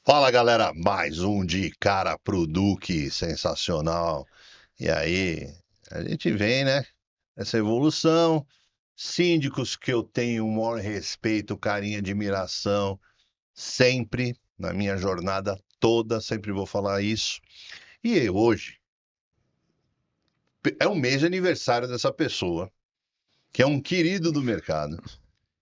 Fala galera, mais um de cara pro Duque, sensacional. E aí, a gente vem, né? Essa evolução, síndicos que eu tenho o maior respeito, carinho, e admiração, sempre, na minha jornada toda, sempre vou falar isso. E hoje é o mês de aniversário dessa pessoa, que é um querido do mercado,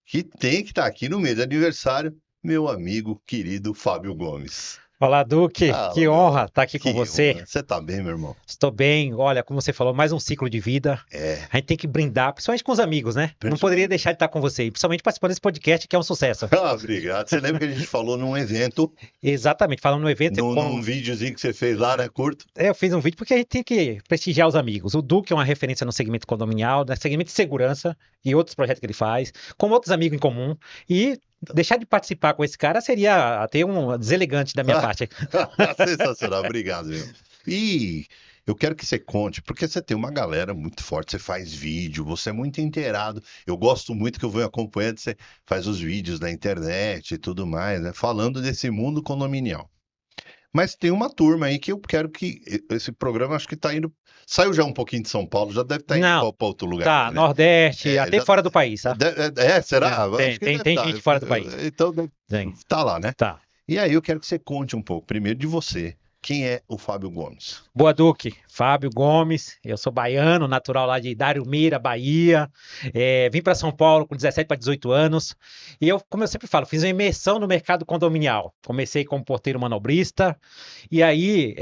que tem que estar aqui no mês de aniversário, meu amigo querido Fábio Gomes. Olá, Duque. Fala, Que meu. honra estar aqui com Que você. honra. Você tá bem, meu irmão? Estou bem. Olha, como você falou, mais um ciclo de vida. É. A gente tem que brindar, principalmente com os amigos, né? Não poderia Principalmente. deixar de estar com você, e principalmente participando desse podcast que é um sucesso. Ah, obrigado. Você lembra que a gente falou num evento, Exatamente, falando no evento, num videozinho que você fez lá, né, curto? eu fiz um vídeo porque a gente tem que prestigiar os amigos. O Duque é uma referência no segmento condominial, no segmento de segurança e outros projetos que ele faz, com outros amigos em comum. E deixar de participar com esse cara seria até um deselegante da minha parte. Sensacional, obrigado, meu. E eu quero que você conte, porque você tem uma galera muito forte, você faz vídeo, você é muito inteirado. Eu gosto muito que eu venho acompanhando, você faz os vídeos na internet e tudo mais, né? Falando desse mundo condominial. Mas tem uma turma aí que eu quero que esse programa acho que tá indo. Saiu já um pouquinho de São Paulo, já deve estar indo Não, para outro lugar tá, aí, né? Nordeste, É, até já, fora do país, tá? será? Acho Tem, que tem, deve tem estar. gente fora do país. Então deve Tem, tá lá, né? tá. E aí eu quero que você conte um pouco, primeiro de você. Quem é o Fábio Gomes? Boa, Duque. Fábio Gomes, eu sou baiano, natural lá de Dário Mira, Bahia. Vim para São Paulo com 17 para 18 anos. E eu, como eu sempre falo, fiz uma imersão no mercado condominial. Comecei como porteiro manobrista. E aí,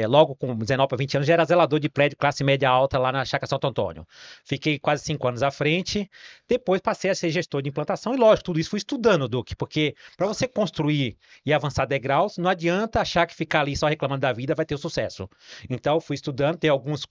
logo com 19 para 20 anos, já era zelador de prédio classe média alta lá na Chácara Santo Antônio. Fiquei quase 5 anos à frente. Depois passei a ser gestor de implantação. E lógico, tudo isso fui estudando, Duque, porque para você construir e avançar degraus, não adianta achar que ficar ali só reclamando da vida vai ter o sucesso. Então, fui estudando, tem alguns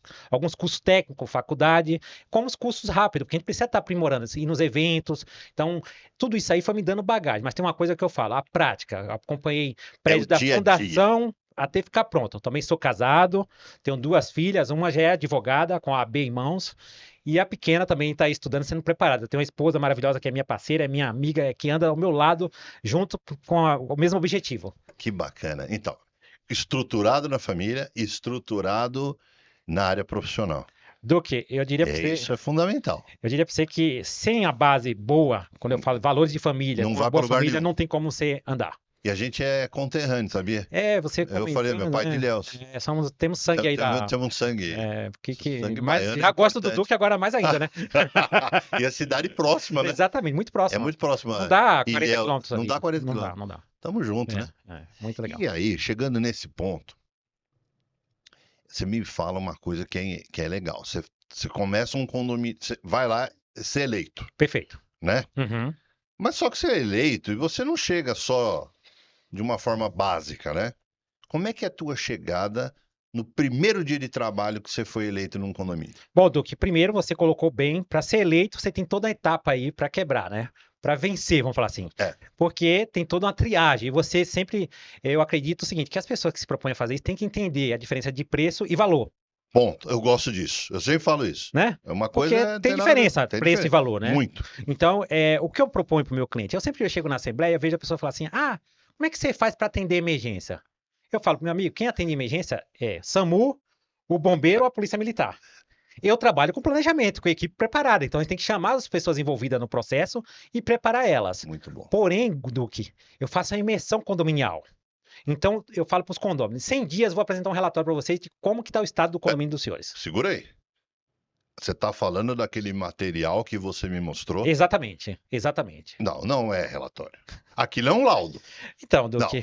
cursos técnicos, faculdade, como os cursos rápidos, porque a gente precisa estar aprimorando, assim, ir nos eventos. Então, tudo isso aí foi me dando bagagem. Mas tem uma coisa que eu falo, a prática. Eu acompanhei É o prédio da dia a dia. fundação até ficar pronto. Eu também sou casado, tenho duas filhas, uma já é advogada, com a AB em mãos, e a pequena também está estudando, sendo preparada. Eu tenho uma esposa maravilhosa que é minha parceira, é minha amiga, que anda ao meu lado, junto com o mesmo objetivo. Que bacana. Então, estruturado na família, estruturado na área profissional. Duque, eu diria para É, você isso é fundamental. Eu diria para você que sem a base boa, quando eu falo valores de família, Não com uma vai para boa lugar família, nenhum. não tem como você andar. E a gente é conterrâneo, sabia? Você Eu falei, meu comentando, pai de né? Ilhéus. Temos sangue aí da. Temos um sangue, Que, sangue mas baiano é já gosto do importante. Duque agora mais ainda, né? E a cidade próxima, né? Exatamente, muito É próxima. muito próxima. Não dá 40 Ilhéus, quilômetros não ali. dá 40 Não dá, quilômetros. não dá. Tamo junto, né? Muito legal. E aí, chegando nesse ponto, você me fala uma coisa que é legal. Você começa um condomínio, você vai lá ser eleito, Perfeito. né? Uhum. Mas só que você é eleito e você não chega só de uma forma básica, né? Como é que é a tua chegada no primeiro dia de trabalho que você foi eleito num condomínio? Bom, Duque, primeiro você colocou bem, para ser eleito, você tem toda a etapa aí para quebrar, né? Para vencer, vamos falar assim. É, Porque tem toda uma triagem. E você sempre, eu acredito o seguinte, que as pessoas que se propõem a fazer isso têm que entender a diferença de preço e valor, ponto. Eu gosto disso. Eu sempre falo isso. né? É uma Porque coisa, não tem tem nada a ver. diferença, Tem preço e diferença. valor, né? Muito. Então, o que eu proponho para o meu cliente? Eu chego na assembleia, vejo a pessoa falar assim: ah, como é que você faz para atender emergência? Eu falo, meu amigo, quem atende emergência é SAMU, o bombeiro ou a polícia militar. Eu trabalho com planejamento, com equipe preparada. Então, a gente tem que chamar as pessoas envolvidas no processo e preparar elas. Muito bom. Porém, Duque, eu faço a imersão condominial. Então, eu falo para os condôminos, em 100 dias eu vou apresentar um relatório para vocês de como que está o estado do condomínio dos senhores. Segura aí. Você está falando daquele material que você me mostrou? Exatamente, exatamente. Não, não é relatório. Aquilo é um laudo. Então, Não. Duque,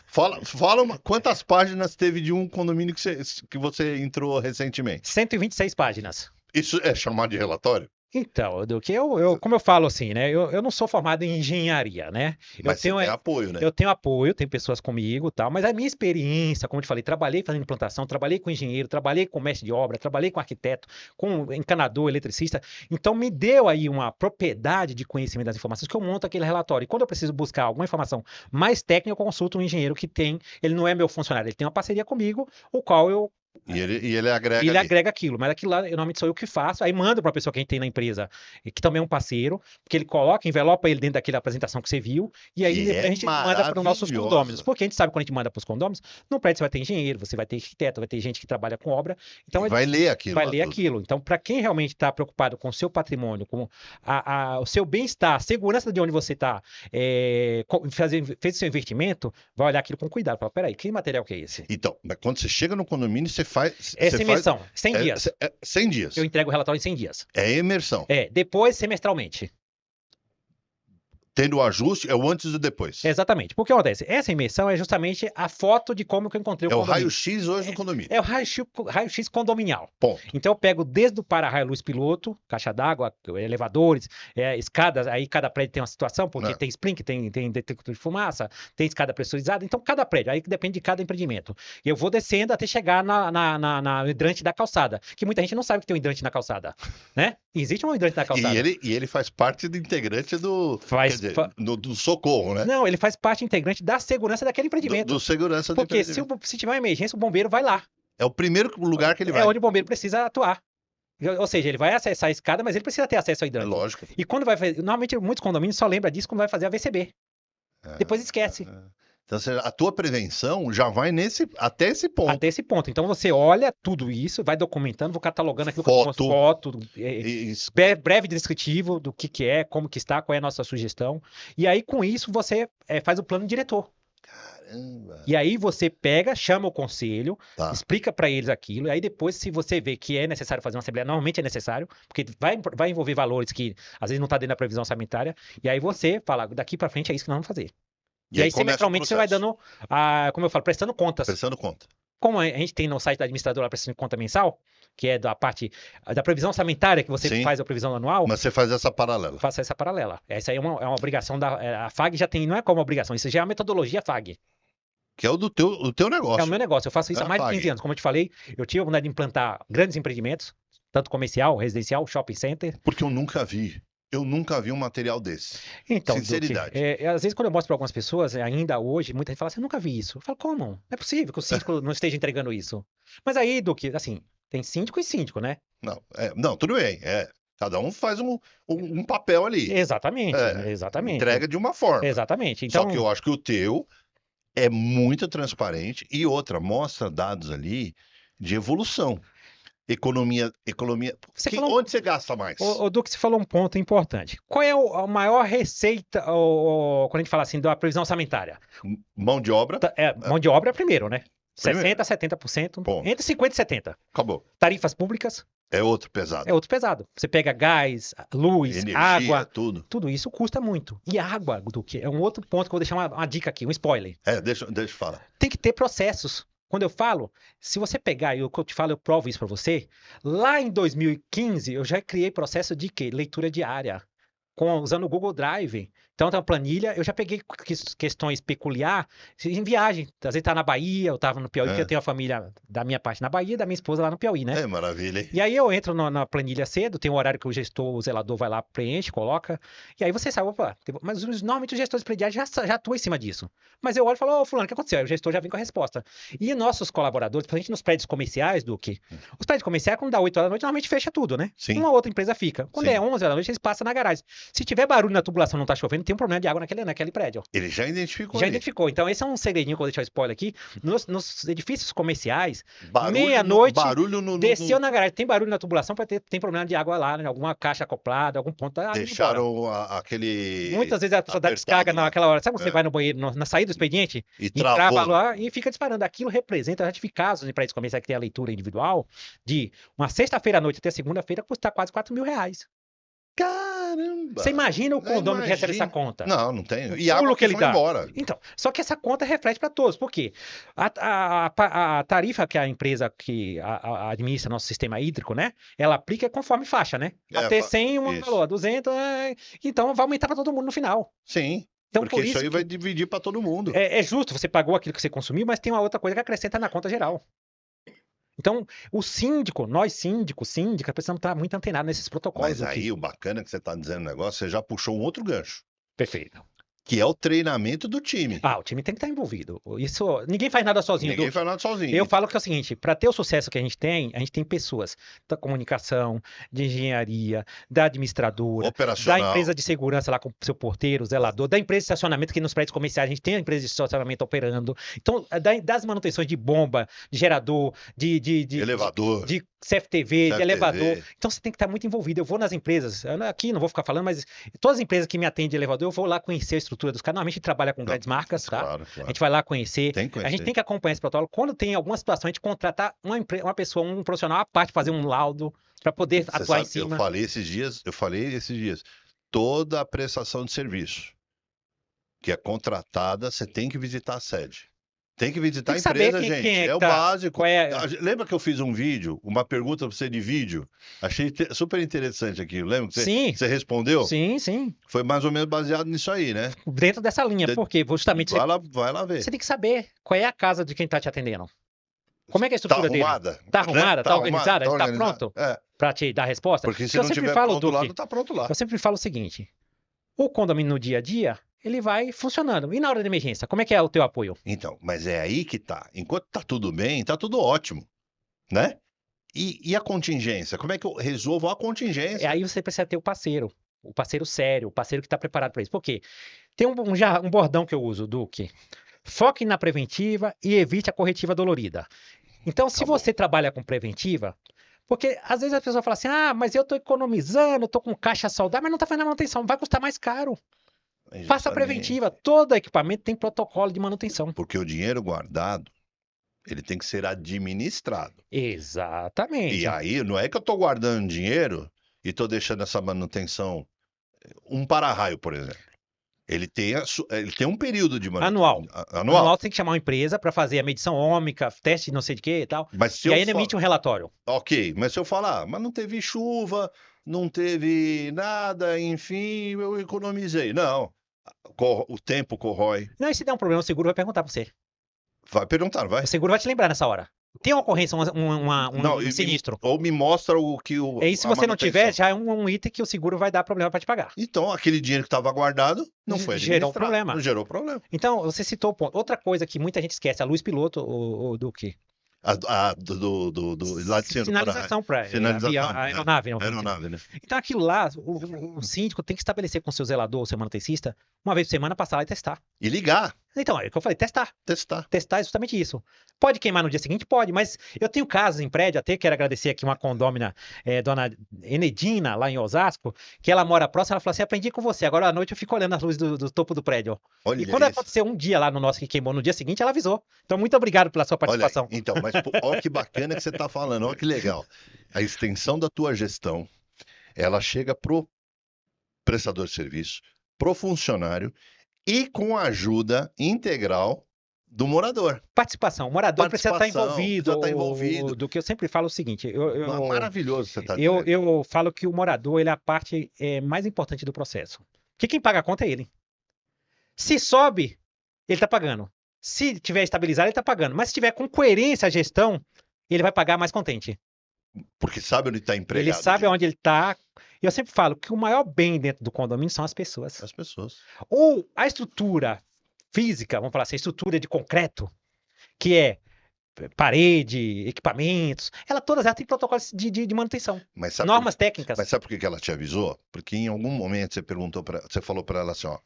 Fala quantas páginas teve de um condomínio que você entrou recentemente? 126 páginas. Isso é chamado de relatório? Então, Duque, como eu falo assim, né? Eu não sou formado em engenharia, né? Eu Mas você tenho, tem apoio, né? eu tenho apoio, tem pessoas comigo e tal, mas a minha experiência, como eu te falei, trabalhei fazendo implantação, trabalhei com engenheiro, trabalhei com mestre de obra, trabalhei com arquiteto, com encanador, eletricista, então me deu aí uma propriedade de conhecimento das informações que eu monto aquele relatório. E quando eu preciso buscar alguma informação mais técnica, eu consulto um engenheiro que tem, ele não é meu funcionário, ele tem uma parceria comigo, o qual eu E ele agrega E ele ali. agrega aquilo, mas aquilo lá normalmente sou eu que faço, aí mando para a pessoa que a gente tem na empresa, e que também é um parceiro, que ele coloca, envelopa ele dentro daquela apresentação que você viu, e aí Que depois é a gente manda para os nossos condôminos. maravilhosa. Porque a gente sabe que quando a gente manda para os condôminos, no prédio você vai ter engenheiro, você vai ter arquiteto, vai ter gente que trabalha com obra, E então vai ler aquilo vai lá ler tudo. aquilo. Então, para quem realmente está preocupado com o seu patrimônio, com o seu bem-estar, a segurança de onde você está, fez o seu investimento, vai olhar aquilo com cuidado. Fala, peraí, que material que é esse? Então, mas quando você chega no condomínio, você faz. Essa Você faz imersão, 100 dias. 100 Eu dias. entrego o relatório em 100 dias. É imersão. Depois, semestralmente. Tendo o ajuste, é o antes e o depois. Exatamente. Porque acontece? Essa imersão é justamente a foto de como que eu encontrei o É o condomínio. raio-x hoje no condomínio. É o raio-x condominial. Ponto. Então eu pego desde o para-raio luz piloto, caixa d'água, elevadores, escadas, aí cada prédio tem uma situação, porque É. tem sprinkler, tem detector de fumaça, tem escada pressurizada, então cada prédio, aí depende de cada empreendimento. E eu vou descendo até chegar no hidrante da calçada, que muita gente não sabe que tem um hidrante na calçada, né? Existe um hidrante na calçada. E ele faz parte do integrante do. Faz Quer dizer, do socorro, né? Não, ele faz parte integrante da segurança daquele empreendimento. Do segurança do Porque empreendimento. se tiver uma emergência, o bombeiro vai lá. É o primeiro lugar que ele vai. É onde o bombeiro precisa atuar. Ou seja, ele vai acessar a escada, mas ele precisa ter acesso ao É hidrante. lógico. E quando vai fazer. Normalmente, muitos condomínios só lembram disso quando vai fazer a VCB. Depois esquece. Então, a tua prevenção já vai até esse ponto. Até esse ponto. Então você olha tudo isso, vai documentando, vou catalogando aquilo Foto. com foto, Isso. breve descritivo do que é, como que está, qual é a nossa sugestão. E aí, com isso, você faz o plano diretor. Caramba. E aí você pega, chama o conselho, Tá. explica para eles aquilo, e aí depois, se você vê que é necessário fazer uma assembleia, normalmente é necessário, porque vai envolver valores que às vezes não está dentro da previsão orçamentária, e aí você fala, daqui para frente é isso que nós vamos fazer. E aí, começa o semestralmente, você vai processo. dando, como eu falo, prestando contas. Prestando conta. Como a gente tem no site da administradora a prestação de conta mensal, que é da parte da previsão orçamentária, que você Sim. faz a previsão anual, Mas você faz essa paralela. faça essa paralela. Essa aí é uma obrigação a FAG já tem, não é como obrigação, isso já é a metodologia FAG. Que é o do teu negócio. É o meu negócio, eu faço isso há mais de 15 anos. Como eu te falei, eu tive a oportunidade de implantar grandes empreendimentos, tanto comercial, residencial, shopping center. Porque eu nunca vi. Eu nunca vi um material desse. Então, Sinceridade. Duque, às vezes quando eu mostro para algumas pessoas, ainda hoje, muita gente fala assim, eu nunca vi isso. Eu falo, como? Não é possível que o síndico não esteja entregando isso. Mas aí, Duque, assim, tem síndico e síndico, né? Não, tudo bem. Cada um faz um papel ali. Exatamente, exatamente. Entrega de uma forma. Exatamente. Então, Só que eu acho que o teu é muito transparente e outra, mostra dados ali de evolução. Economia. Onde você gasta mais? O Duque, você falou um ponto importante. Qual é a maior receita, quando a gente fala assim, da previsão orçamentária? Mão de obra. Mão de obra é primeiro, né? Primeiro. 60% a 70%, Ponto. entre 50% e 70%. Acabou. Tarifas públicas É outro pesado. é outro pesado. Você pega gás, luz, Energia, água, tudo isso custa muito. E água, Duque, é um outro ponto que eu vou deixar uma dica aqui, um spoiler. Deixa eu falar. Tem que ter processos. Quando eu falo, se você pegar, e o que eu te falo, eu provo isso para você. Lá em 2015, eu já criei processo de quê? Leitura diária, usando o Google Drive. Então, tem uma planilha, eu já peguei questões peculiares em viagem. Às vezes tá na Bahia, eu tava no Piauí, porque eu tenho a família da minha parte na Bahia, da minha esposa lá no Piauí, né? É maravilha, hein? E aí eu entro na planilha cedo, tem um horário que o gestor, o zelador vai lá, preenche, coloca, e aí você sabe, opa, mas normalmente os gestores prediais já atuam em cima disso. Mas eu olho e falo, ô fulano, o que aconteceu? Aí o gestor já vem com a resposta. E nossos colaboradores, principalmente nos prédios comerciais, Duque, os prédios comerciais, quando dá 8 horas da noite, normalmente fecha tudo, né? Sim. Uma outra empresa fica. Quando Sim. é 11 horas da noite, eles passam na garagem. Se tiver barulho na tubulação, não tá chovendo, tem um problema de água naquele prédio. Ele já identificou. Já identificou. Então, esse é um segredinho que eu vou deixar o spoiler aqui. Nos edifícios comerciais, Barulho meia-noite, barulho no desceu na garagem. Tem barulho na tubulação, tem problema de água lá, né? Alguma caixa acoplada, algum ponto. Deixaram aquele. Muitas vezes a pessoa dá descarga naquela hora. Sabe quando você vai no banheiro, na saída do expediente? E trava travou. lá e fica disparando. Aquilo representa, já tive casos de prédios comerciais que tem a leitura individual, de uma sexta-feira à noite até segunda-feira custar quase R$ 4.000. Caramba! Você imagina o condomínio que recebe essa conta? Não tem. E O água pulo que ele dá. embora. Então, só que essa conta reflete para todos. Por quê? A tarifa que a empresa que administra nosso sistema hídrico, né? Ela aplica conforme faixa, né? Até 100, um valor, a 200, então vai aumentar para todo mundo no final. Sim. Então, porque por isso aí que vai dividir para todo mundo. É justo, você pagou aquilo que você consumiu, mas tem uma outra coisa que acrescenta na conta geral. Então, o síndico, nós síndicos, síndicas, precisamos estar muito antenados nesses protocolos. Mas aí, o bacana que você está dizendo o negócio, você já puxou um outro gancho. Perfeito. Que é o treinamento do time. O time tem que estar envolvido. Isso, ninguém faz nada sozinho, Ninguém Duque. faz nada sozinho. Eu falo que é o seguinte, para ter o sucesso que a gente tem pessoas da comunicação, de engenharia, da administradora, da Operacional. empresa de segurança lá com o seu porteiro, zelador, da empresa de estacionamento, que nos prédios comerciais a gente tem a empresa de estacionamento operando. Então, das manutenções de bomba, de gerador, Elevador. de CFTV, de CFTV. elevador. Então, você tem que estar muito envolvido. Eu vou nas empresas, aqui não vou ficar falando, mas todas as empresas que me atendem de elevador, eu vou lá conhecer a estrutura dos caras. Normalmente a gente trabalha com grandes marcas, tá? Claro, A claro. gente vai lá conhecer. Tem que conhecer. A gente tem que acompanhar esse protocolo. Quando tem alguma situação, a gente contratar uma pessoa, um profissional à parte, fazer um laudo para poder Você atuar em sabe, cima. eu falei esses dias, toda a prestação de serviço que é contratada, você tem que visitar a sede. Tem que visitar Tem a que saber empresa, quem gente. é que É o tá- básico. qual é- Lembra que eu fiz um vídeo, uma pergunta pra você de vídeo? Achei super interessante aquilo. Lembra que Sim. você respondeu? Sim, sim. Foi mais ou menos baseado nisso aí, né? Dentro dessa linha. Porque justamente Vai lá ver. você tem que saber qual é a casa de quem está te atendendo. Como é que é a Tá estrutura dele? arrumada? Tá arrumada? Né? Tá organizada? Tá Está organizada. pronto É, para te dar a resposta? porque se eu não sempre tiver falo, pronto lá, Duque, não tá pronto lá. eu sempre falo o seguinte: o condomínio no dia a dia, ele vai funcionando. E na hora de emergência, como é que é o teu apoio? Então, mas é aí que tá. Enquanto tá tudo bem, tá tudo ótimo, né? E a contingência? Como é que eu resolvo a contingência? Aí você precisa ter o parceiro sério, o parceiro que está preparado para isso. Por quê? Tem um bordão que eu uso, Duque. Foque na preventiva e evite a corretiva dolorida. Então, se Acabou. você trabalha com preventiva, porque às vezes a pessoa fala assim, mas eu estou economizando, estou com caixa saudável, mas não está fazendo a manutenção, vai custar mais caro. Faça a Justamente. preventiva. Todo equipamento tem protocolo de manutenção. Porque o dinheiro guardado, ele tem que ser administrado. Exatamente. E aí, não é que eu tô guardando dinheiro e tô deixando essa manutenção. Um para-raio, por exemplo. Ele tem um período de manutenção. Anual. Anual. Você tem que chamar uma empresa para fazer a medição ômica, teste de não sei de quê e tal. Mas se E eu aí ele emite um relatório. Ok, mas se eu falar, mas não teve chuva, não teve nada, enfim, eu economizei. Não, o tempo corrói. Não, e se der um problema, o seguro vai perguntar para você. Vai perguntar, vai. O seguro vai te lembrar nessa hora. Tem uma ocorrência, Não, um sinistro. Ou me mostra o que o. E aí, se a você não manutenção. tiver, já é um item que o seguro vai dar problema para te pagar. Então, aquele dinheiro que estava guardado não foi Gerou administrado. problema. Não gerou problema. Então, você citou o ponto. Outra coisa que muita gente esquece, a luz piloto, o Duque. Lá de cima. Sinalização para Sinalização, a aeronave. Não, Aeronave, né? Então, aquilo lá, o síndico tem que estabelecer com o seu zelador, o seu manutencista, uma vez por semana, passar lá e testar. E ligar, Então, é o que eu falei, testar. testar. Testar é justamente isso. Pode queimar no dia seguinte? Pode, mas eu tenho casos em prédio, até quero agradecer aqui uma condômina, dona Enedina, lá em Osasco, que ela mora próxima, ela falou assim, aprendi com você, agora à noite eu fico olhando as luzes do topo do prédio. Olha E quando isso. aconteceu um dia lá no nosso que queimou no dia seguinte, ela avisou. Então, muito obrigado pela sua Olha, participação. então, mas olha que bacana que você está falando, olha que legal. A extensão da tua gestão, ela chega pro prestador de serviço, pro funcionário e com a ajuda integral do morador. Participação. O morador precisa estar envolvido. Precisa estar envolvido. Do que eu sempre falo o seguinte, Maravilhoso você está dizendo. eu falo que o morador ele é a parte mais importante do processo. Porque quem paga a conta é ele. Se sobe, ele está pagando. Se tiver estabilizado, ele está pagando. Mas se tiver com coerência a gestão, ele vai pagar mais contente. Porque sabe onde está empregado. Ele sabe onde ele está. E eu sempre falo que o maior bem dentro do condomínio são as pessoas. As pessoas. Ou a estrutura física, vamos falar assim, a estrutura de concreto, que é parede, equipamentos, todas elas têm protocolos de manutenção, Mas sabe normas técnicas. Mas sabe por que ela te avisou? Porque em algum momento você falou para ela assim, ó,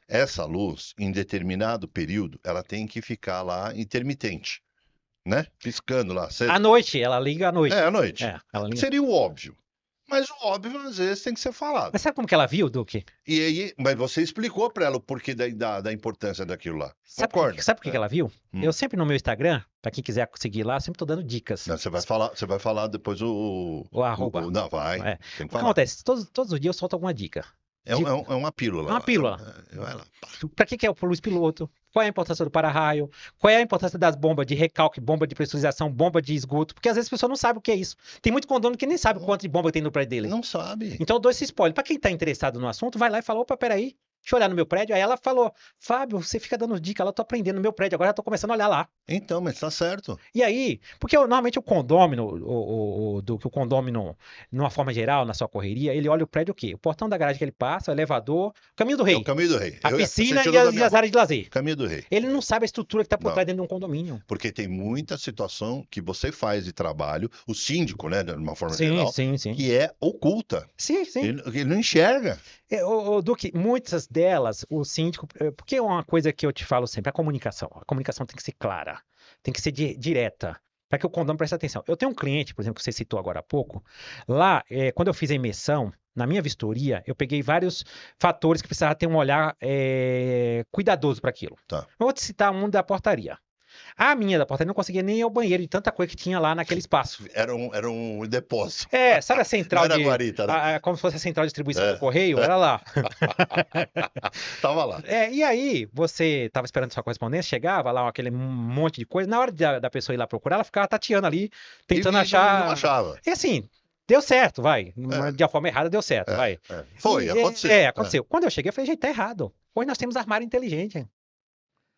essa luz, em determinado período, ela tem que ficar lá intermitente, né? Piscando lá. À noite, ela liga à noite. À noite. Ela liga. Seria o óbvio. Mas o óbvio, às vezes, tem que ser falado. Mas sabe como que ela viu, Duque? E aí, mas você explicou para ela o porquê da importância daquilo lá. Sabe por que ela viu? Eu sempre no meu Instagram, para quem quiser seguir lá, sempre tô dando dicas. Não, você vai falar depois o arroba. Não, vai. Tem que o que acontece? Todos os dias eu solto alguma dica. É uma pílula. É uma pílula. Vai lá. Para que é o luz piloto? Qual é a importância do para-raio? Qual é a importância das bombas de recalque, bomba de pressurização, bomba de esgoto? Porque às vezes a pessoa não sabe o que é isso. Tem muito condomínio que nem sabe quanto de bomba tem no prédio dele. Não sabe. Então eu dou esse spoiler. Para quem está interessado no assunto, vai lá e fala, opa, peraí. Deixa eu olhar no meu prédio. Aí ela falou, Fábio, você fica dando dica, eu tô aprendendo no meu prédio, agora eu tô começando a olhar lá. Então, mas tá certo. E aí, porque normalmente o condômino, o condômino, numa forma geral, na sua correria, ele olha o prédio o quê? O portão da garagem que ele passa, o elevador, o caminho do É o rei, caminho do rei. a Você piscina e tirou da as, e minha as boca. áreas de lazer. Caminho do rei. Ele não sabe a estrutura que está por Não. trás dentro de um condomínio. Porque tem muita situação que você faz de trabalho, o síndico, né, de uma forma Sim, geral, sim, sim. que é oculta. Sim, sim. Ele não enxerga. Duque, muitas delas, o síndico. Porque é uma coisa que eu te falo sempre: a comunicação. A comunicação tem que ser clara, tem que ser direta, para que o condomínio preste atenção. Eu tenho um cliente, por exemplo, que você citou agora há pouco. Lá, quando eu fiz a imersão, na minha vistoria, eu peguei vários fatores que precisava ter um olhar cuidadoso para aquilo. Tá. Eu vou te citar um da portaria. A minha da portaria não conseguia nem ir ao banheiro de tanta coisa que tinha lá naquele espaço. Era um depósito. Sabe a central Não era guarita, né? como se fosse a central de distribuição do correio? Era lá. Tava lá. E aí, você estava esperando sua correspondência, chegava lá aquele monte de coisa. Na hora da pessoa ir lá procurar, ela ficava tateando ali, tentando achar. Não achava. E assim, deu certo, vai. De uma forma errada, deu certo, vai. Foi, aconteceu. Aconteceu. Quando eu cheguei, eu falei, gente, tá errado. Hoje nós temos armário inteligente.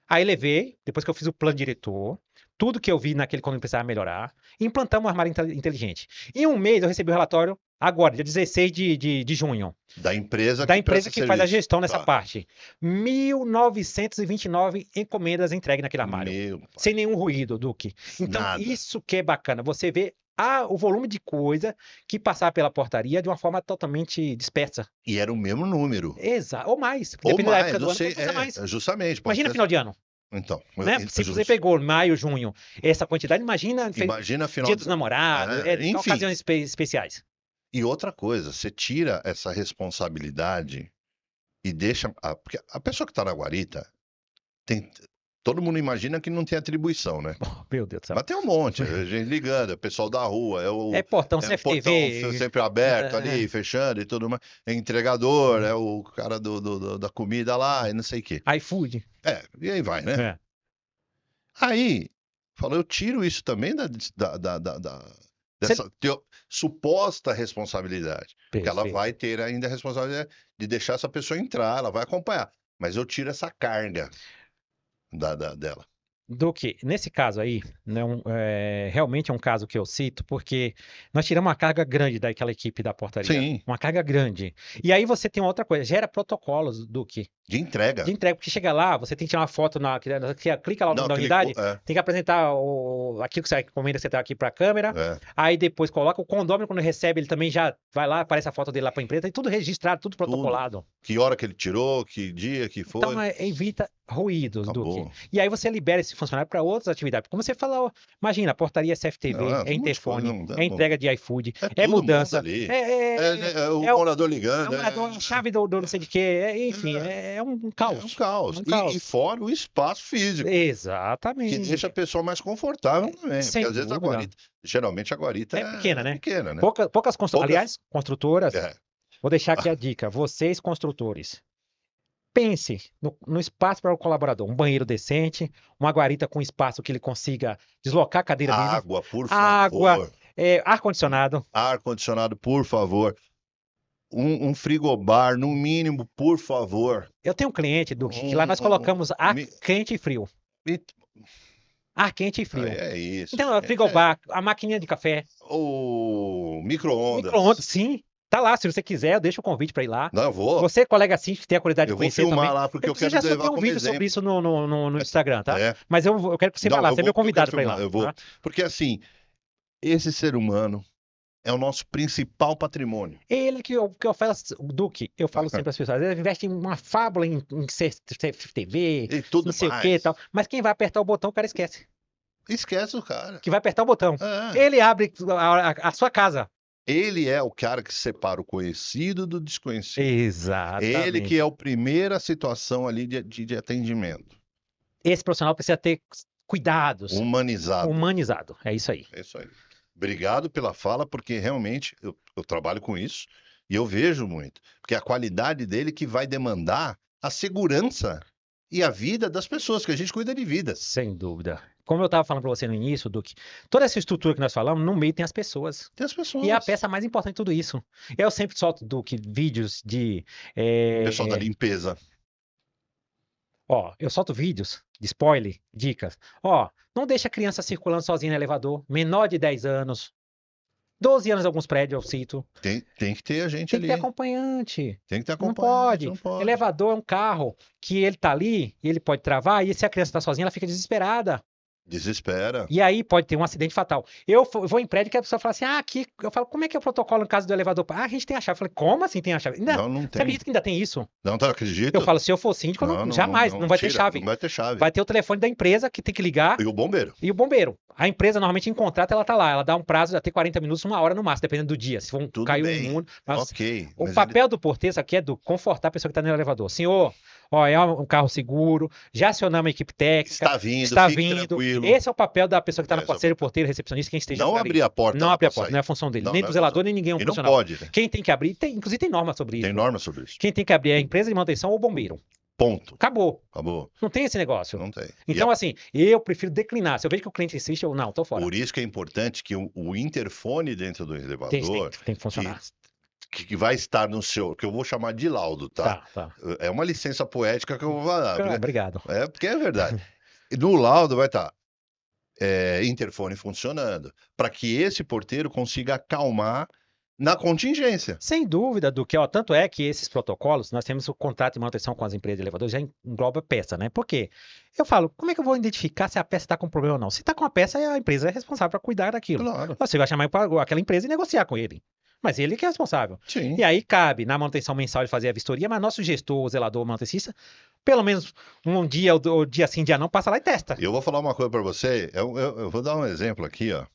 Aí levei, depois que eu fiz o plano diretor, tudo que eu vi naquele quando precisava melhorar, e implantamos um armário inteligente. Em um mês eu recebi o relatório, agora, dia 16 de junho. Da empresa que faz a gestão nessa Tá. parte. 1.929 encomendas entregues naquele armário. Sem nenhum ruído, Duque. Então, Nada. isso que é bacana. Você vê o volume de coisa que passava pela portaria de uma forma totalmente dispersa. E era o mesmo número. Exato. Ou mais. Ou Dependendo da mais, época do eu ano, sei, pode usar mais. justamente. Imagina final de ano. Então, Né? Se você pegou maio, junho, essa quantidade, imagina final Dia dos Namorados, enfim. ocasiões especiais. E outra coisa, você tira essa responsabilidade e deixa. Porque a pessoa que está na guarita, todo mundo imagina que não tem atribuição, né? Meu Deus do céu. Mas tem um monte, a gente ligando, é o pessoal da rua, portão o CFTV. portão sempre aberto ali, fechando e tudo mais. É entregador, é o cara da comida lá e não sei o quê. iFood. E aí vai, né? Aí, falou, eu tiro isso também dessa suposta responsabilidade. Porque ela vai ter ainda a responsabilidade de deixar essa pessoa entrar, ela vai acompanhar. Mas eu tiro essa carga dela. Duque, nesse caso aí, realmente é um caso que eu cito, porque nós tiramos uma carga grande daquela equipe da portaria. Sim. Uma carga grande. E aí você tem uma outra coisa, gera protocolos, Duque. De entrega. Porque chega lá, você tem que tirar uma foto, clica lá na unidade, tem que apresentar aquilo que você encomenda, você tá aqui para a câmera, aí depois coloca o condômino, quando recebe, ele também já vai lá, aparece a foto dele lá para a empresa, e tudo registrado, tudo protocolado. Que hora que ele tirou, que dia que foi. Então, evita ruídos, Duque. E aí você libera esse funcionário para outras atividades. Como você falou, imagina, portaria CFTV, interfone, entrega de iFood, mudança. O morador ligando. A chave do não sei de quê, enfim, é um caos. É um caos. E fora o espaço físico. Exatamente. Que deixa a pessoa mais confortável também. Porque às vezes a guarita, geralmente a guarita é pequena, né? Pequena, né? Poucas construtoras. Aliás, construtoras. Vou deixar aqui a dica. Vocês, construtores, pense no espaço para o colaborador. Um banheiro decente, uma guarita com espaço que ele consiga deslocar a cadeira dele. Água, por favor. Água, ar-condicionado. Ar-condicionado, por favor. Um frigobar, no mínimo, por favor. Eu tenho um cliente, Duque, que lá nós colocamos ar quente e frio. Ar quente e frio. É isso. Então, frigobar, a maquininha de café. O micro-ondas. Micro-ondas, sim. Tá lá, se você quiser, eu deixo o convite para ir lá. Não, eu vou. Você, colega assim, que tem a curiosidade de conhecer também. Eu vou filmar lá, porque eu quero já levar um vídeo sobre isso no Instagram, tá? Mas eu quero que você vá lá, você é meu convidado para ir lá. Eu vou. Tá? Porque assim, esse ser humano é o nosso principal patrimônio. Ele que eu falo, Duque, eu falo sempre às pessoas, ele investe em uma fábula, em CFTV, e tudo não sei mais. o que e tal, mas quem vai apertar o botão, o cara esquece. Esquece o cara. Que vai apertar o botão. Ele abre a sua casa. Ele é o cara que separa o conhecido do desconhecido. Exatamente. Ele que é a primeira situação ali de atendimento. Esse profissional precisa ter cuidados. Humanizado. É isso aí. É isso aí. Obrigado pela fala, porque realmente eu trabalho com isso e eu vejo muito. Porque a qualidade dele que vai demandar a segurança e a vida das pessoas, que a gente cuida de vidas. Sem dúvida. Como eu estava falando para você no início, Duque, toda essa estrutura que nós falamos, no meio tem as pessoas. Tem as pessoas. E é a peça mais importante de tudo isso. Eu sempre solto, Duque, vídeos de... Pessoal da limpeza. Ó, eu solto vídeos de spoiler, dicas. Ó, não deixa a criança circulando sozinha no elevador, menor de 10 anos, 12 anos em alguns prédios, eu cito. Tem que ter a gente Tem que ter ali. acompanhante. Tem que ter Não acompanhante, pode. não pode. Elevador é um carro que ele tá ali, ele pode travar, e se a criança tá sozinha, ela fica desesperada. Desespera. E aí pode ter um acidente fatal. Eu vou em prédio que a pessoa fala assim: ah, aqui. Eu falo, como é que é o protocolo no caso do elevador? Ah, a gente tem a chave. Eu falei, como assim tem a chave? Ainda, Não você tem. acredita que ainda tem isso? Não, tá, Eu acredito. falo, se eu for síndico, jamais, não vai ter tira, chave. não vai ter chave. Vai ter o telefone da empresa que tem que ligar E o bombeiro. e o bombeiro. A empresa, normalmente, em contrato, ela tá lá. Ela dá um prazo de até 40 minutos, 1 hora no máximo, dependendo do dia. Se for Tudo cair bem. um mundo. Mas Ok. o Mas papel do porteiro, isso aqui é do confortar a pessoa que está no elevador. Senhor, ó, é um carro seguro, já acionamos a equipe técnica, está vindo, está fique vindo. tranquilo. Esse é o papel da pessoa que está no Esse é o porteiro, porteiro, recepcionista, quem esteja Não ali. abrir a porta. Não lá abrir a pra porta, sair. não é função dele. Não, Nem não do é zelador, função. nem ninguém é um E não profissional. pode, né? Quem tem que abrir, inclusive tem norma sobre Tem isso. norma sobre isso. Quem tem que abrir é a empresa de manutenção ou o bombeiro. Ponto. Acabou. Acabou. Não tem esse negócio. Não tem. Então, assim, eu prefiro declinar. Se eu vejo que o cliente insiste, eu não, tô fora. Por isso que é importante que o interfone dentro do elevador Tem que funcionar. que vai estar no seu, que eu vou chamar de laudo, tá? Tá. É uma licença poética que eu vou dar. Obrigado. Porque é verdade. No laudo vai estar interfone funcionando, para que esse porteiro consiga acalmar na contingência. Sem dúvida do que, ó, tanto é que esses protocolos, nós temos o contrato de manutenção com as empresas de elevador, já engloba peça, né? Por quê? Eu falo, como é que eu vou identificar se a peça está com problema ou não? Se está com a peça, a empresa é responsável para cuidar daquilo. Claro. Você vai chamar aquela empresa e negociar com ele. Mas ele que é responsável. Sim. E aí cabe na manutenção mensal ele fazer a vistoria, mas nosso gestor, o zelador, o manutencista, pelo menos um dia, ou dia sim, dia não, passa lá e testa. Eu vou falar uma coisa para você, eu vou dar um exemplo aqui, ó.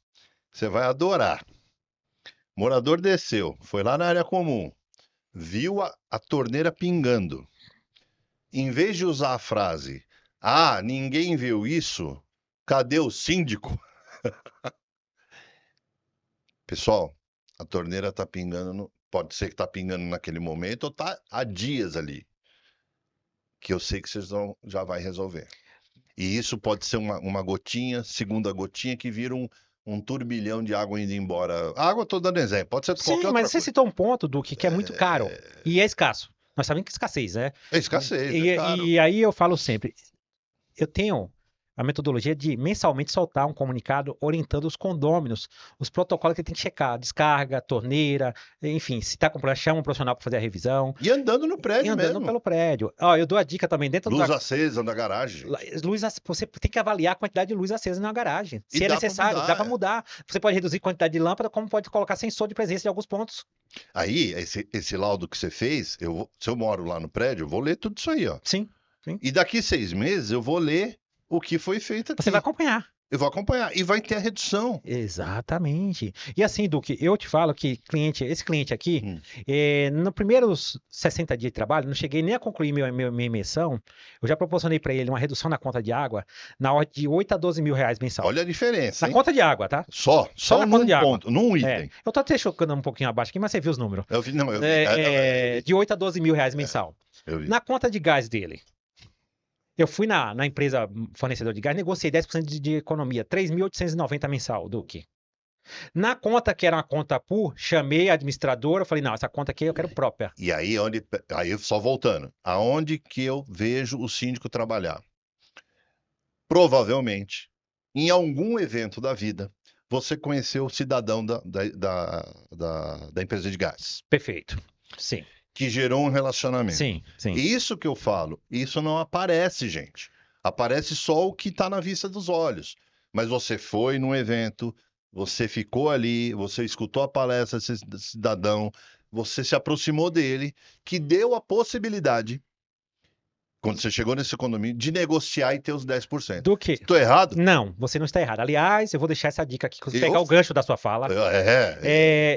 Você vai adorar. Morador desceu, foi lá na área comum, viu a torneira pingando. Em vez de usar a frase, ah, ninguém viu isso, cadê o síndico? Pessoal, a torneira tá pingando, pode ser que tá pingando naquele momento ou tá há dias ali. Que eu sei que vocês já vai resolver. E isso pode ser uma gotinha, segunda gotinha, que vira um turbilhão de água indo embora. A água, estou dando exemplo, pode ser qualquer Sim, outra mas você coisa. citou um ponto, Duque, que é muito caro e é escasso. Nós sabemos que é escassez, né? É escassez, E, é caro. e aí eu falo sempre, eu tenho a metodologia de mensalmente soltar um comunicado orientando os condôminos, os protocolos que tem que checar, descarga, torneira, enfim, se está com problema, chama um profissional para fazer a revisão. E andando no E prédio andando mesmo. pelo prédio. Ó, eu dou a dica também dentro Luz da acesa na garagem. você tem que avaliar a quantidade de luz acesa na garagem. Se E é dá pra necessário, mudar, dá para mudar. Você pode reduzir a quantidade de lâmpada, como pode colocar sensor de presença em alguns pontos. Aí, esse laudo que você fez, se eu moro lá no prédio, eu vou ler tudo isso aí, ó. Sim. E daqui 6 meses eu vou ler o que foi feito aqui. Você vai acompanhar. Eu vou acompanhar. E vai ter a redução. Exatamente. E assim, Duque, eu te falo que esse cliente aqui, nos primeiros 60 dias de trabalho, não cheguei nem a concluir minha imersão, eu já proporcionei para ele uma redução na conta de água na ordem de 8 a 12 mil reais mensal. Olha a diferença, Na hein? conta de água, tá? Só na num conta de água. ponto, num item. Eu tô até chocando um pouquinho abaixo aqui, mas você viu os números. Eu vi, não, eu vi. De 8 a 12 mil reais mensal. Eu vi. Na conta de gás dele, eu fui na empresa fornecedor de gás, negociei 10% de economia, 3.890 mensal, Duque. Na conta que era uma conta por, chamei a administradora, falei, não, essa conta aqui eu quero própria. E aí, só voltando, aonde que eu vejo o síndico trabalhar? Provavelmente, em algum evento da vida, você conheceu o cidadão da empresa de gás, Perfeito. Sim. que gerou um relacionamento. Sim. Isso que eu falo, isso não aparece, gente. Aparece só o que está na vista dos olhos. Mas você foi num evento, você ficou ali, você escutou a palestra desse cidadão, você se aproximou dele, que deu a possibilidade, quando você chegou nesse condomínio, de negociar e ter os 10%. Do que? Estou errado? Não, você não está errado. Aliás, eu vou deixar essa dica aqui, se você Eu- pegar o gancho da sua fala,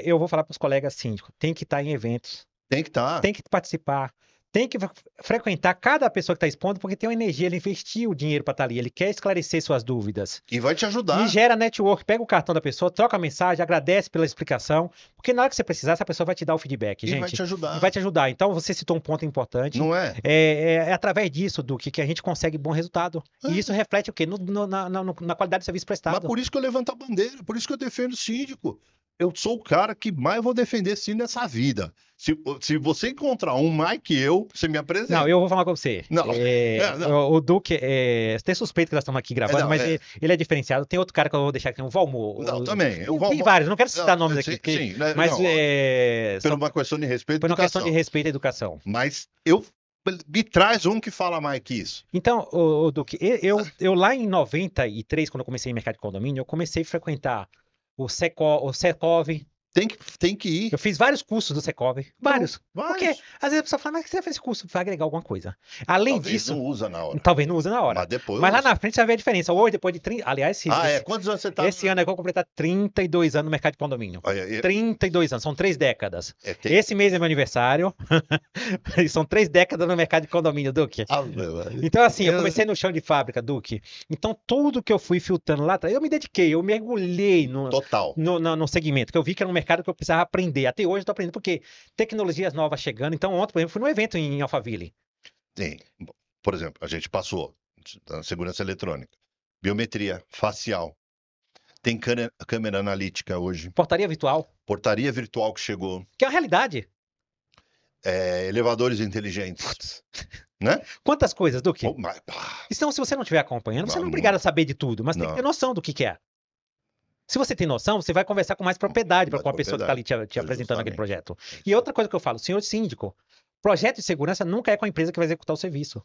eu vou falar para os colegas síndicos, tem que estar em eventos, Tem que estar. tem que participar, tem que frequentar cada pessoa que está expondo, porque tem uma energia, ele investiu o dinheiro para estar ali, ele quer esclarecer suas dúvidas. E vai te ajudar. E gera network, pega o cartão da pessoa, troca a mensagem, agradece pela explicação, porque na hora que você precisar, essa pessoa vai te dar o feedback, E gente. vai te ajudar. Vai te ajudar. Então, você citou um ponto importante. Não é? É através disso, Duque, que a gente consegue bom resultado. E isso reflete o quê? Na qualidade do serviço Mas prestado. por isso que eu levanto a bandeira, por isso que eu defendo o síndico. eu sou o cara que mais vou defender sim nessa vida. Se você encontrar um mais que eu, você me Não, apresenta. eu vou falar com você. Não, não. O Duque, tem suspeito que nós estamos aqui gravando, Não, mas ele é diferenciado. Tem outro cara que eu vou deixar aqui, o Valmor. não, também. Tem vários, não quero Não, citar nomes aqui, sim, sim, né, mas não, por só uma questão de respeito por e uma questão de educação. respeito à educação. Mas me traz um que fala mais que isso. Então, Duque, eu lá em 93, quando eu comecei em mercado de condomínio, eu comecei a frequentar o Secov. Tem que ir. Eu fiz vários cursos do Secov, vários. Porque Vários. às vezes a pessoa fala, mas você fez esse curso, vai agregar alguma coisa. Além Talvez disso, não usa na hora. talvez não use na hora. Mas depois Mas lá usa. na frente você vai ver a diferença. Hoje, depois de 30. Aliás, Quantos anos você tá? esse ano é que eu vou completar 32 anos no mercado de condomínio. Olha, 32 anos, são 3 décadas. tem... Esse mês é meu aniversário. E são 3 décadas no mercado de condomínio, Duque. Então, assim, eu comecei no chão de fábrica, Duque. Então, tudo que eu fui filtrando lá atrás, eu me dediquei, eu mergulhei Total. no segmento, que eu vi que era um mercado que eu precisava aprender. Até hoje eu tô aprendendo, porque tecnologias novas chegando. Então, ontem, por exemplo, fui num evento em Alphaville. Sim. Por exemplo, a gente passou na segurança eletrônica, biometria facial, tem câmera analítica hoje, Portaria virtual, portaria virtual que chegou, que é uma realidade. elevadores inteligentes, né? Quantas coisas, Duque? Oh, mas, pá, Então, se você não estiver acompanhando, você não é Não, obrigado a saber de tudo, mas tem que não. ter noção do que é. Se você tem noção, você vai conversar com mais propriedade Mais com a pessoa que está ali te apresentando aquele Justamente. projeto. E outra coisa que eu falo, senhor síndico, projeto de segurança nunca é com a empresa que vai executar o serviço.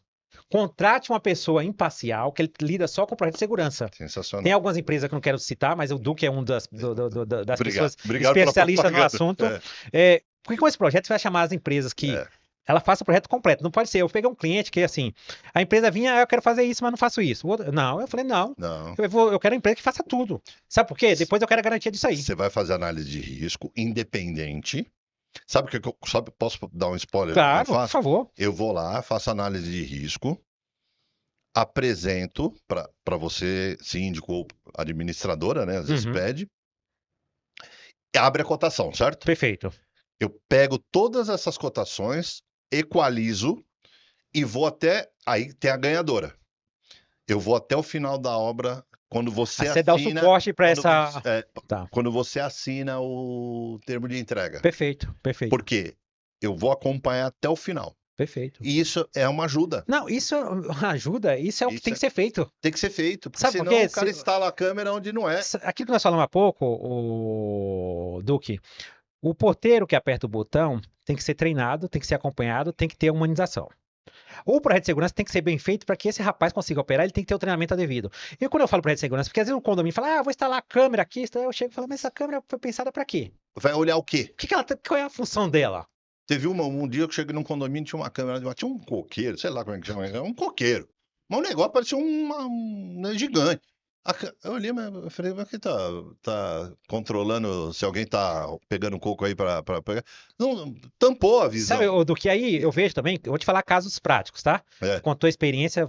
Contrate uma pessoa imparcial que ele lida só com o projeto de segurança. Sensacional. Tem algumas empresas que eu não quero citar, mas o Duque é um das pessoas Obrigado pela especialistas no propaganda. assunto. Porque com esse projeto você vai chamar as empresas que ela faça o projeto completo. Não pode ser, eu peguei um cliente que assim, a empresa vinha, eu quero fazer isso, mas não faço isso. Não, eu falei, não. Eu quero uma empresa que faça tudo. Sabe por quê? Depois eu quero a garantia disso aí. Você vai fazer análise de risco independente. Sabe o que eu posso dar um spoiler? Claro, por favor. Eu vou lá, faço análise de risco, apresento para você, síndico ou administradora, né? Às vezes pede, abre a cotação, certo? Perfeito. Eu pego todas essas cotações, equalizo e vou até. Aí tem a ganhadora. Eu vou até o final da obra. Quando você assina, dá o suporte para essa. Quando você assina o termo de entrega. Perfeito. Porque eu vou acompanhar até o final. Perfeito. E isso é uma ajuda. Não, isso ajuda, isso é o que tem que ser feito. Tem que ser feito, porque sabe senão por quê? O cara instala a câmera onde não é. Aquilo que nós falamos há pouco, o Duque, o porteiro que aperta o botão tem que ser treinado, tem que ser acompanhado, tem que ter humanização. O projeto de segurança tem que ser bem feito para que esse rapaz consiga operar, ele tem que ter o treinamento devido. E quando eu falo projeto de segurança, porque às vezes o condomínio fala, vou instalar a câmera aqui, eu chego e falo, mas essa câmera foi pensada para quê? Vai olhar o quê? Qual é a função dela? Teve um dia que eu cheguei num condomínio, tinha uma câmera, tinha um coqueiro, sei lá como é que chama, um coqueiro. Mas o negócio parecia um gigante. Eu olhei, mas eu falei, mas que tá controlando se alguém tá pegando coco aí pra pegar? Não, tampou a visão. Sabe, do que aí eu vejo também, eu vou te falar casos práticos, tá? Com a tua experiência,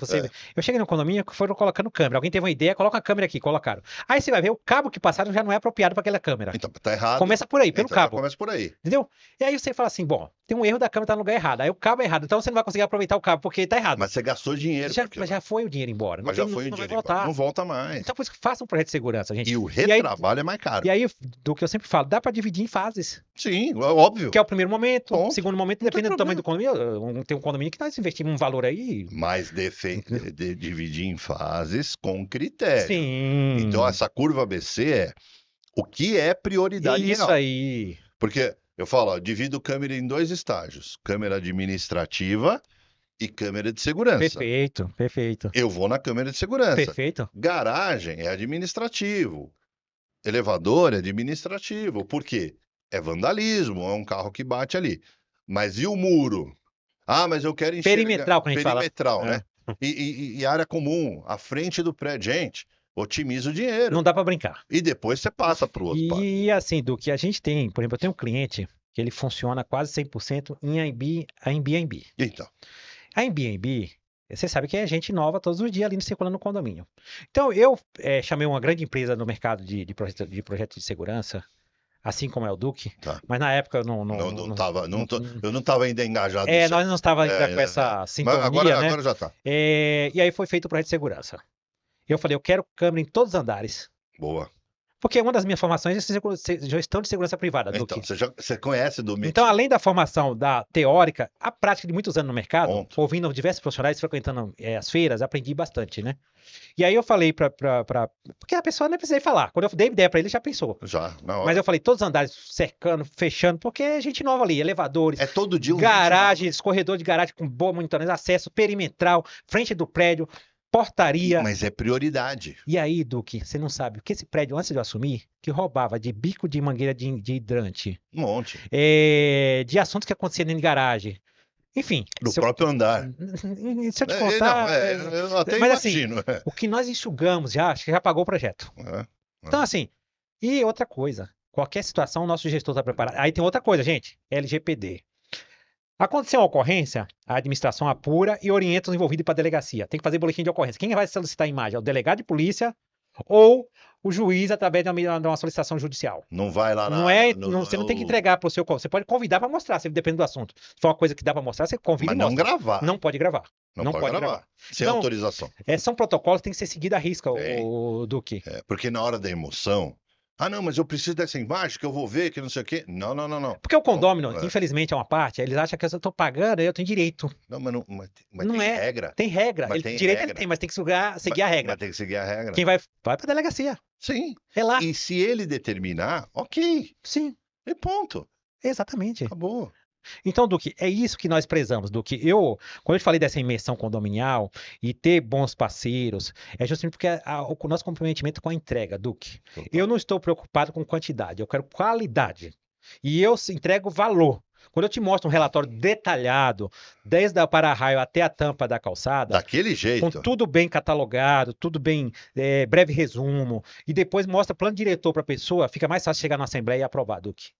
eu cheguei no condomínio que foram colocando câmera. Alguém teve uma ideia, coloca a câmera aqui, colocaram. Aí você vai ver, o cabo que passaram já não é apropriado para aquela câmera. Então, tá errado. Começa por aí, pelo cabo. Começa por aí. Entendeu? E aí você fala assim, bom, tem um erro da câmera, tá no lugar errado. Aí o cabo é errado, então você não vai conseguir aproveitar o cabo porque tá errado. Mas você gastou dinheiro. Mas já foi o dinheiro embora. Mas já foi o dinheiro embora. Não volta mais. Então por isso que faça um projeto de segurança, gente. E o retrabalho é mais caro. E aí, do que eu sempre falo, dá para dividir em fases. Sim, óbvio. Que é o primeiro momento, o segundo momento, dependendo do tamanho do condomínio. Tem um condomínio que nós investimos um valor aí. Mas dividir em fases com critério. Sim. Então essa curva ABC é o que é prioridade real. Isso aí. Porque eu falo, divido câmera em 2 estágios. Câmera administrativa e câmera de segurança. Perfeito. Eu vou na câmera de segurança. Perfeito. Garagem é administrativo. Elevador é administrativo. Por quê? É vandalismo, é um carro que bate ali. Mas e o muro? Mas eu quero enxergar... Perimetral, que a gente fala. Perimetral, né? E área comum, à frente do prédio. Gente, otimiza o dinheiro. Não dá para brincar. E depois você passa para o outro. E assim, do que a gente tem, por exemplo, eu tenho um cliente que ele funciona quase 100% em Airbnb. Então. A Airbnb, você sabe que é gente nova todos os dias ali circulando no condomínio. Então, eu chamei uma grande empresa no mercado de projeto de segurança, assim como é o Duque, mas na época eu eu não estava ainda engajado nisso. Nós não estávamos ainda com essa sintonia, agora já está. E aí foi feito o projeto de segurança. Eu falei, eu quero câmera em todos os andares. Boa. Porque uma das minhas formações é gestão de segurança privada, Então, Duque. você conhece do Então, além da formação da teórica, a prática de muitos anos no mercado, Ponto. ouvindo diversos profissionais, frequentando as feiras, aprendi bastante, né? E aí eu falei porque a pessoa nem precisei falar. Quando eu dei ideia pra ele, ele já pensou. Já, na Mas hora. eu falei, todos os andares cercando, fechando, porque é gente nova ali, elevadores, É todo dia um garagens, corredor de garagem com boa monitoramento, acesso perimetral, frente do prédio, portaria. Mas é prioridade. E aí, Duque, você não sabe, o que esse prédio, antes de eu assumir, que roubava de bico de mangueira de hidrante, Um monte. de assuntos que aconteciam dentro de garagem. Enfim, Do se eu, próprio andar. se eu te Não, contar. eu até Mas assim, imagino. o que nós enxugamos já, acho que já pagou o projeto. Então, assim, e outra coisa, qualquer situação, o nosso gestor está preparado. Aí tem outra coisa, gente, LGPD. Aconteceu uma ocorrência, a administração apura e orienta os envolvidos para a delegacia. Tem que fazer boletim de ocorrência. Quem vai solicitar a imagem? É o delegado de polícia ou o juiz através de uma solicitação judicial. Não vai lá Você não tem que entregar para o seu. Você pode convidar para mostrar, se depende do assunto. Se for uma coisa que dá para mostrar, você convida Mas e não mostra. gravar. Não pode gravar. Não pode gravar. Sem Então, autorização. São protocolos que têm que ser seguidos à risca, Tem. o Duque. Porque na hora da emoção. Ah, não, mas eu preciso dessa imagem que eu vou ver, que não sei o quê. Não. Porque o condômino, Não, infelizmente, infelizmente, é uma parte, eles acham que eu estou pagando, eu tenho direito. Não, mas Não tem é. regra. Tem regra. Mas tem Direito regra. ele tem, mas tem que seguir a regra. Mas tem que seguir a regra. Quem vai para a delegacia. Sim. É lá. E se ele determinar, ok. Sim, E ponto. exatamente. Acabou. Então, Duque, é isso que nós prezamos, Duque. Quando eu te falei dessa imersão condominial e ter bons parceiros, é justamente porque o nosso comprometimento com a entrega, Duque. Eu não estou preocupado com quantidade, eu quero qualidade. E eu entrego valor. Quando eu te mostro um relatório detalhado, desde a para-raio até a tampa da calçada, Daquele com jeito. tudo bem catalogado, tudo bem, breve resumo, e depois mostra plano diretor para a pessoa, fica mais fácil chegar na Assembleia e aprovar, Duque.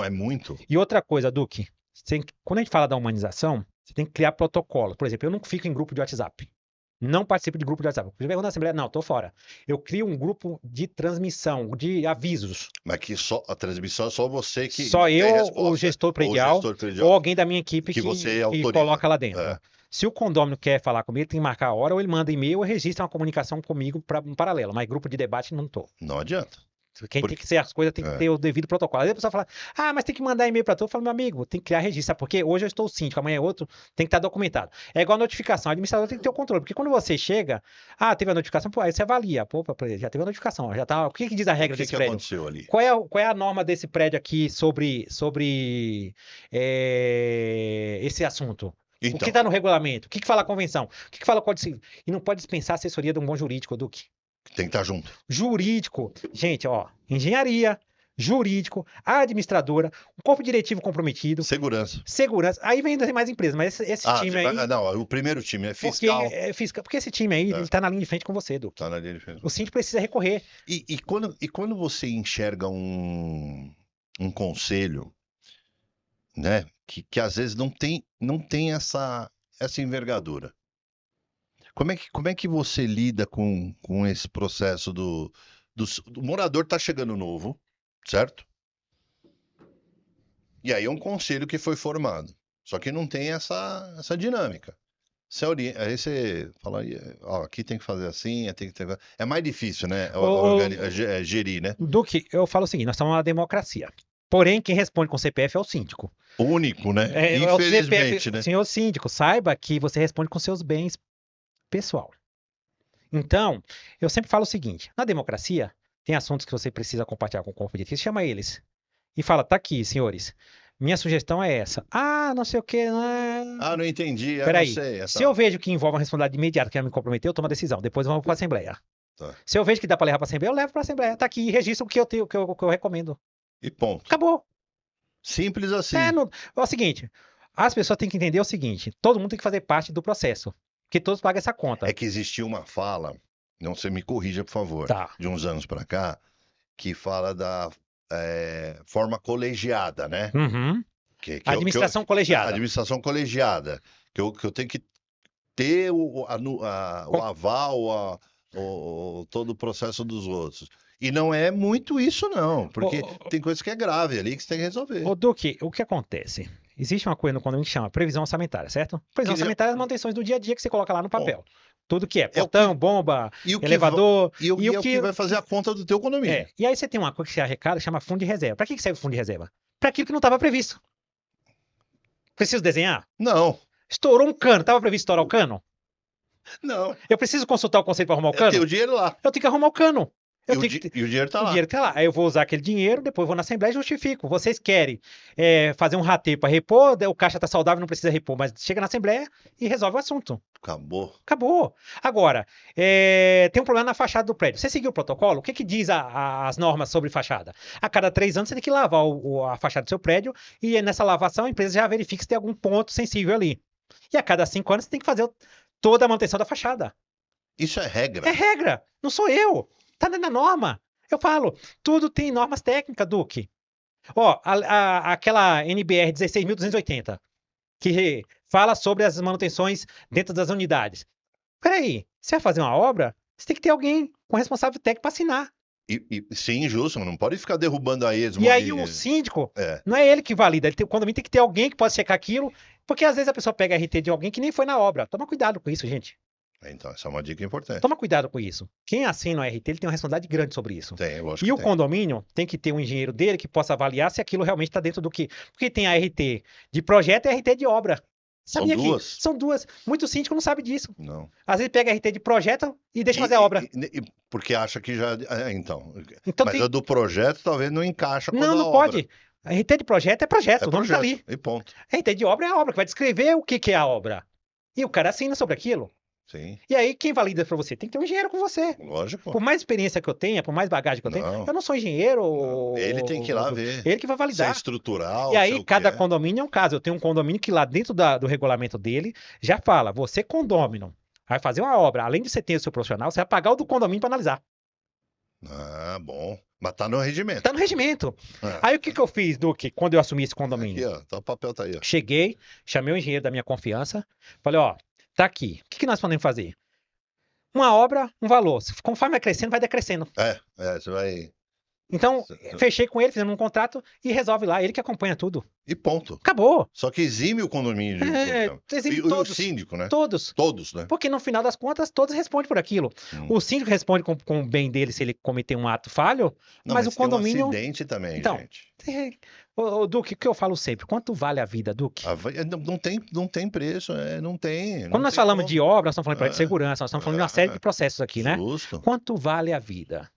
É muito. E outra coisa, Duque, quando a gente fala da humanização, você tem que criar protocolo. Por exemplo, eu não fico em grupo de WhatsApp. Não participo de grupo de WhatsApp. Pergunta na Assembleia, não, tô fora. Eu crio um grupo de transmissão, de avisos. Mas que a transmissão é só você que Só tem eu, resposta. o gestor predial, ou alguém da minha equipe que você que autoriza. coloca lá dentro. É. Se o condômino quer falar comigo, tem que marcar a hora, ou ele manda e-mail, ou registra uma comunicação comigo um paralelo. Mas grupo de debate não tô. Não adianta. Quem tem que ser as coisas tem que ter o devido protocolo. Aí a pessoa fala, mas tem que mandar e-mail para tu. Eu falo, meu amigo, tem que criar registro, sabe? Porque hoje eu estou síndico, amanhã é outro, tem que estar documentado. É igual a notificação, o administrador tem que ter o controle, porque quando você chega, teve a notificação, pô, aí você avalia, pô, já teve a notificação, já tá, o que diz a regra desse prédio? O que aconteceu ali? Qual é a norma desse prédio aqui sobre esse assunto? Então, O que está no regulamento? O que fala a convenção? O que fala o Código Civil? E não pode dispensar a assessoria de um bom jurídico, Duque. tem que estar junto. Jurídico, gente, engenharia, jurídico, administradora, um corpo diretivo comprometido, Segurança. aí vem ainda mais empresas, mas esse time aí... Não, o primeiro time é fiscal. Porque esse time aí, ele tá na linha de frente com você, Duque. Tá na linha de frente. O síndico precisa recorrer. E quando você enxerga um conselho, né, que às vezes não tem essa envergadura. Como é que você lida com esse processo do morador tá chegando novo, certo? E aí é um conselho que foi formado. Só que não tem essa dinâmica. Aí você fala, aqui tem que fazer assim, é mais difícil, né? Gerir, né? Duque, eu falo o seguinte, nós estamos numa democracia. Porém, quem responde com CPF é o síndico. O único, né? É o Infelizmente, CPF, né? senhor síndico, saiba que você responde com seus bens pessoal. Então, eu sempre falo o seguinte, na democracia, tem assuntos que você precisa compartilhar com o corpo de defesa, chama eles e fala, tá aqui, senhores, minha sugestão é essa. Não sei o que. Não entendi, Peraí, não sei. se eu vejo que envolve uma responsabilidade imediata, que ela me comprometer, eu tomo a decisão, depois vamos para a Assembleia. Tá. Se eu vejo que dá para levar para a Assembleia, eu levo para a Assembleia, tá aqui, registro o que eu recomendo. E ponto. Acabou. Simples assim. É o seguinte, as pessoas têm que entender o seguinte, todo mundo tem que fazer parte do processo, porque todos pagam essa conta. É que existia uma fala, não sei, me corrija, por favor, de uns anos para cá, que fala da forma colegiada, né? Uhum. Administração colegiada. Administração colegiada. Que eu tenho que ter o aval, todo o processo dos outros. E não é muito isso, não. Porque tem coisa que é grave ali que você tem que resolver. Ô, Duque, o que acontece? Existe uma coisa no condomínio que chama previsão orçamentária, certo? Previsão orçamentária é as manutenções do dia a dia que você coloca lá no papel. Tudo que é É o portão, bomba, E o que, elevador. e o que vai fazer a conta do teu condomínio. E aí você tem uma coisa que se arrecada, chama fundo de reserva. Para que serve o fundo de reserva? Para aquilo que não estava previsto. Preciso desenhar? Não, Estourou um cano, estava previsto estourar o cano? não. Eu preciso consultar o conselho para arrumar o Eu tenho cano? o dinheiro lá. Eu tenho que arrumar o cano. Eu E o, tenho que... e o dinheiro tá O lá. dinheiro tá lá. Aí eu vou usar aquele dinheiro, depois vou na Assembleia e justifico. Vocês querem fazer um rateio para repor, o caixa tá saudável, não precisa repor, mas chega na Assembleia e resolve o assunto. Acabou. Acabou. Agora, tem um problema na fachada do prédio. Você seguiu o protocolo? O que que diz as normas sobre fachada? A cada 3 anos você tem que lavar a fachada do seu prédio e nessa lavação a empresa já verifica se tem algum ponto sensível ali. E a cada 5 anos você tem que fazer toda a manutenção da fachada. Isso é regra. É regra. Não sou eu. Tá dentro da norma. Eu falo, tudo tem normas técnicas, Duque. Ó, aquela NBR 16.280, que fala sobre as manutenções dentro das unidades. Peraí, você vai fazer uma obra? Você tem que ter alguém com responsável técnico para assinar. Sim, justo, não pode ficar derrubando a esmo. E aí o síndico, É. não é ele que valida, o condomínio tem que ter alguém que possa checar aquilo, porque às vezes a pessoa pega RT de alguém que nem foi na obra. Toma cuidado com isso, gente. Então, essa é uma dica importante. Toma cuidado com isso. Quem assina o RT, ele tem uma responsabilidade grande sobre isso. Tem, lógico E que o tem. condomínio tem que ter um engenheiro dele que possa avaliar se aquilo realmente está dentro do que. Porque tem a RT de projeto e a RT de obra. São Sabia duas? São duas. Muito síndico não sabe disso. Não. Às vezes pega a RT de projeto e deixa fazer a obra. Porque acha que já. Então. Então Mas tem... a do projeto talvez não encaixa com a Não, da não obra. pode. A RT de projeto é projeto, É o nome tá ali. projeto, e ponto. A RT de obra é a obra, que vai descrever o que é a obra. E o cara assina sobre aquilo. Sim, E aí, quem valida para você? Tem que ter um engenheiro com você. lógico. Por mais experiência que eu tenha, por mais bagagem que eu tenha, Não. eu não sou engenheiro. Não. Ele tem que ir lá ver. Ele que vai Se é validar. estrutural, E se é aí, o que cada é. condomínio é um caso. Eu tenho um condomínio que lá dentro do regulamento dele já fala: você, condomínio, vai fazer uma obra, além de você ter o seu profissional, você vai pagar o do condomínio para analisar. Ah, bom. Mas tá no regimento. Tá no regimento. É. Aí o que eu fiz, Duque, quando eu assumi esse condomínio? Aqui, ó. Tá, o papel tá aí, ó. Cheguei, chamei o engenheiro da minha confiança, falei: ó, tá aqui. O que nós podemos fazer? Uma obra, um valor. Conforme vai crescendo, vai decrescendo. Você vai. Então, fechei com ele, fizemos um contrato e resolve lá. Ele que acompanha tudo. E ponto. Acabou. Só que exime o condomínio de problema. Exime E todos. o síndico, né? Todos. Todos, né? Porque no final das contas, todos respondem por aquilo. O síndico responde com o bem dele se ele cometer um ato falho, Não, mas o tem condomínio. um acidente também, Então, gente. Ô, Duque, o que eu falo sempre? Quanto vale a vida, Duque? Não tem preço, não tem. Quando nós falamos de obra, nós estamos falando de segurança, nós estamos falando de uma série É. de processos aqui, né? Justo. Quanto vale a vida?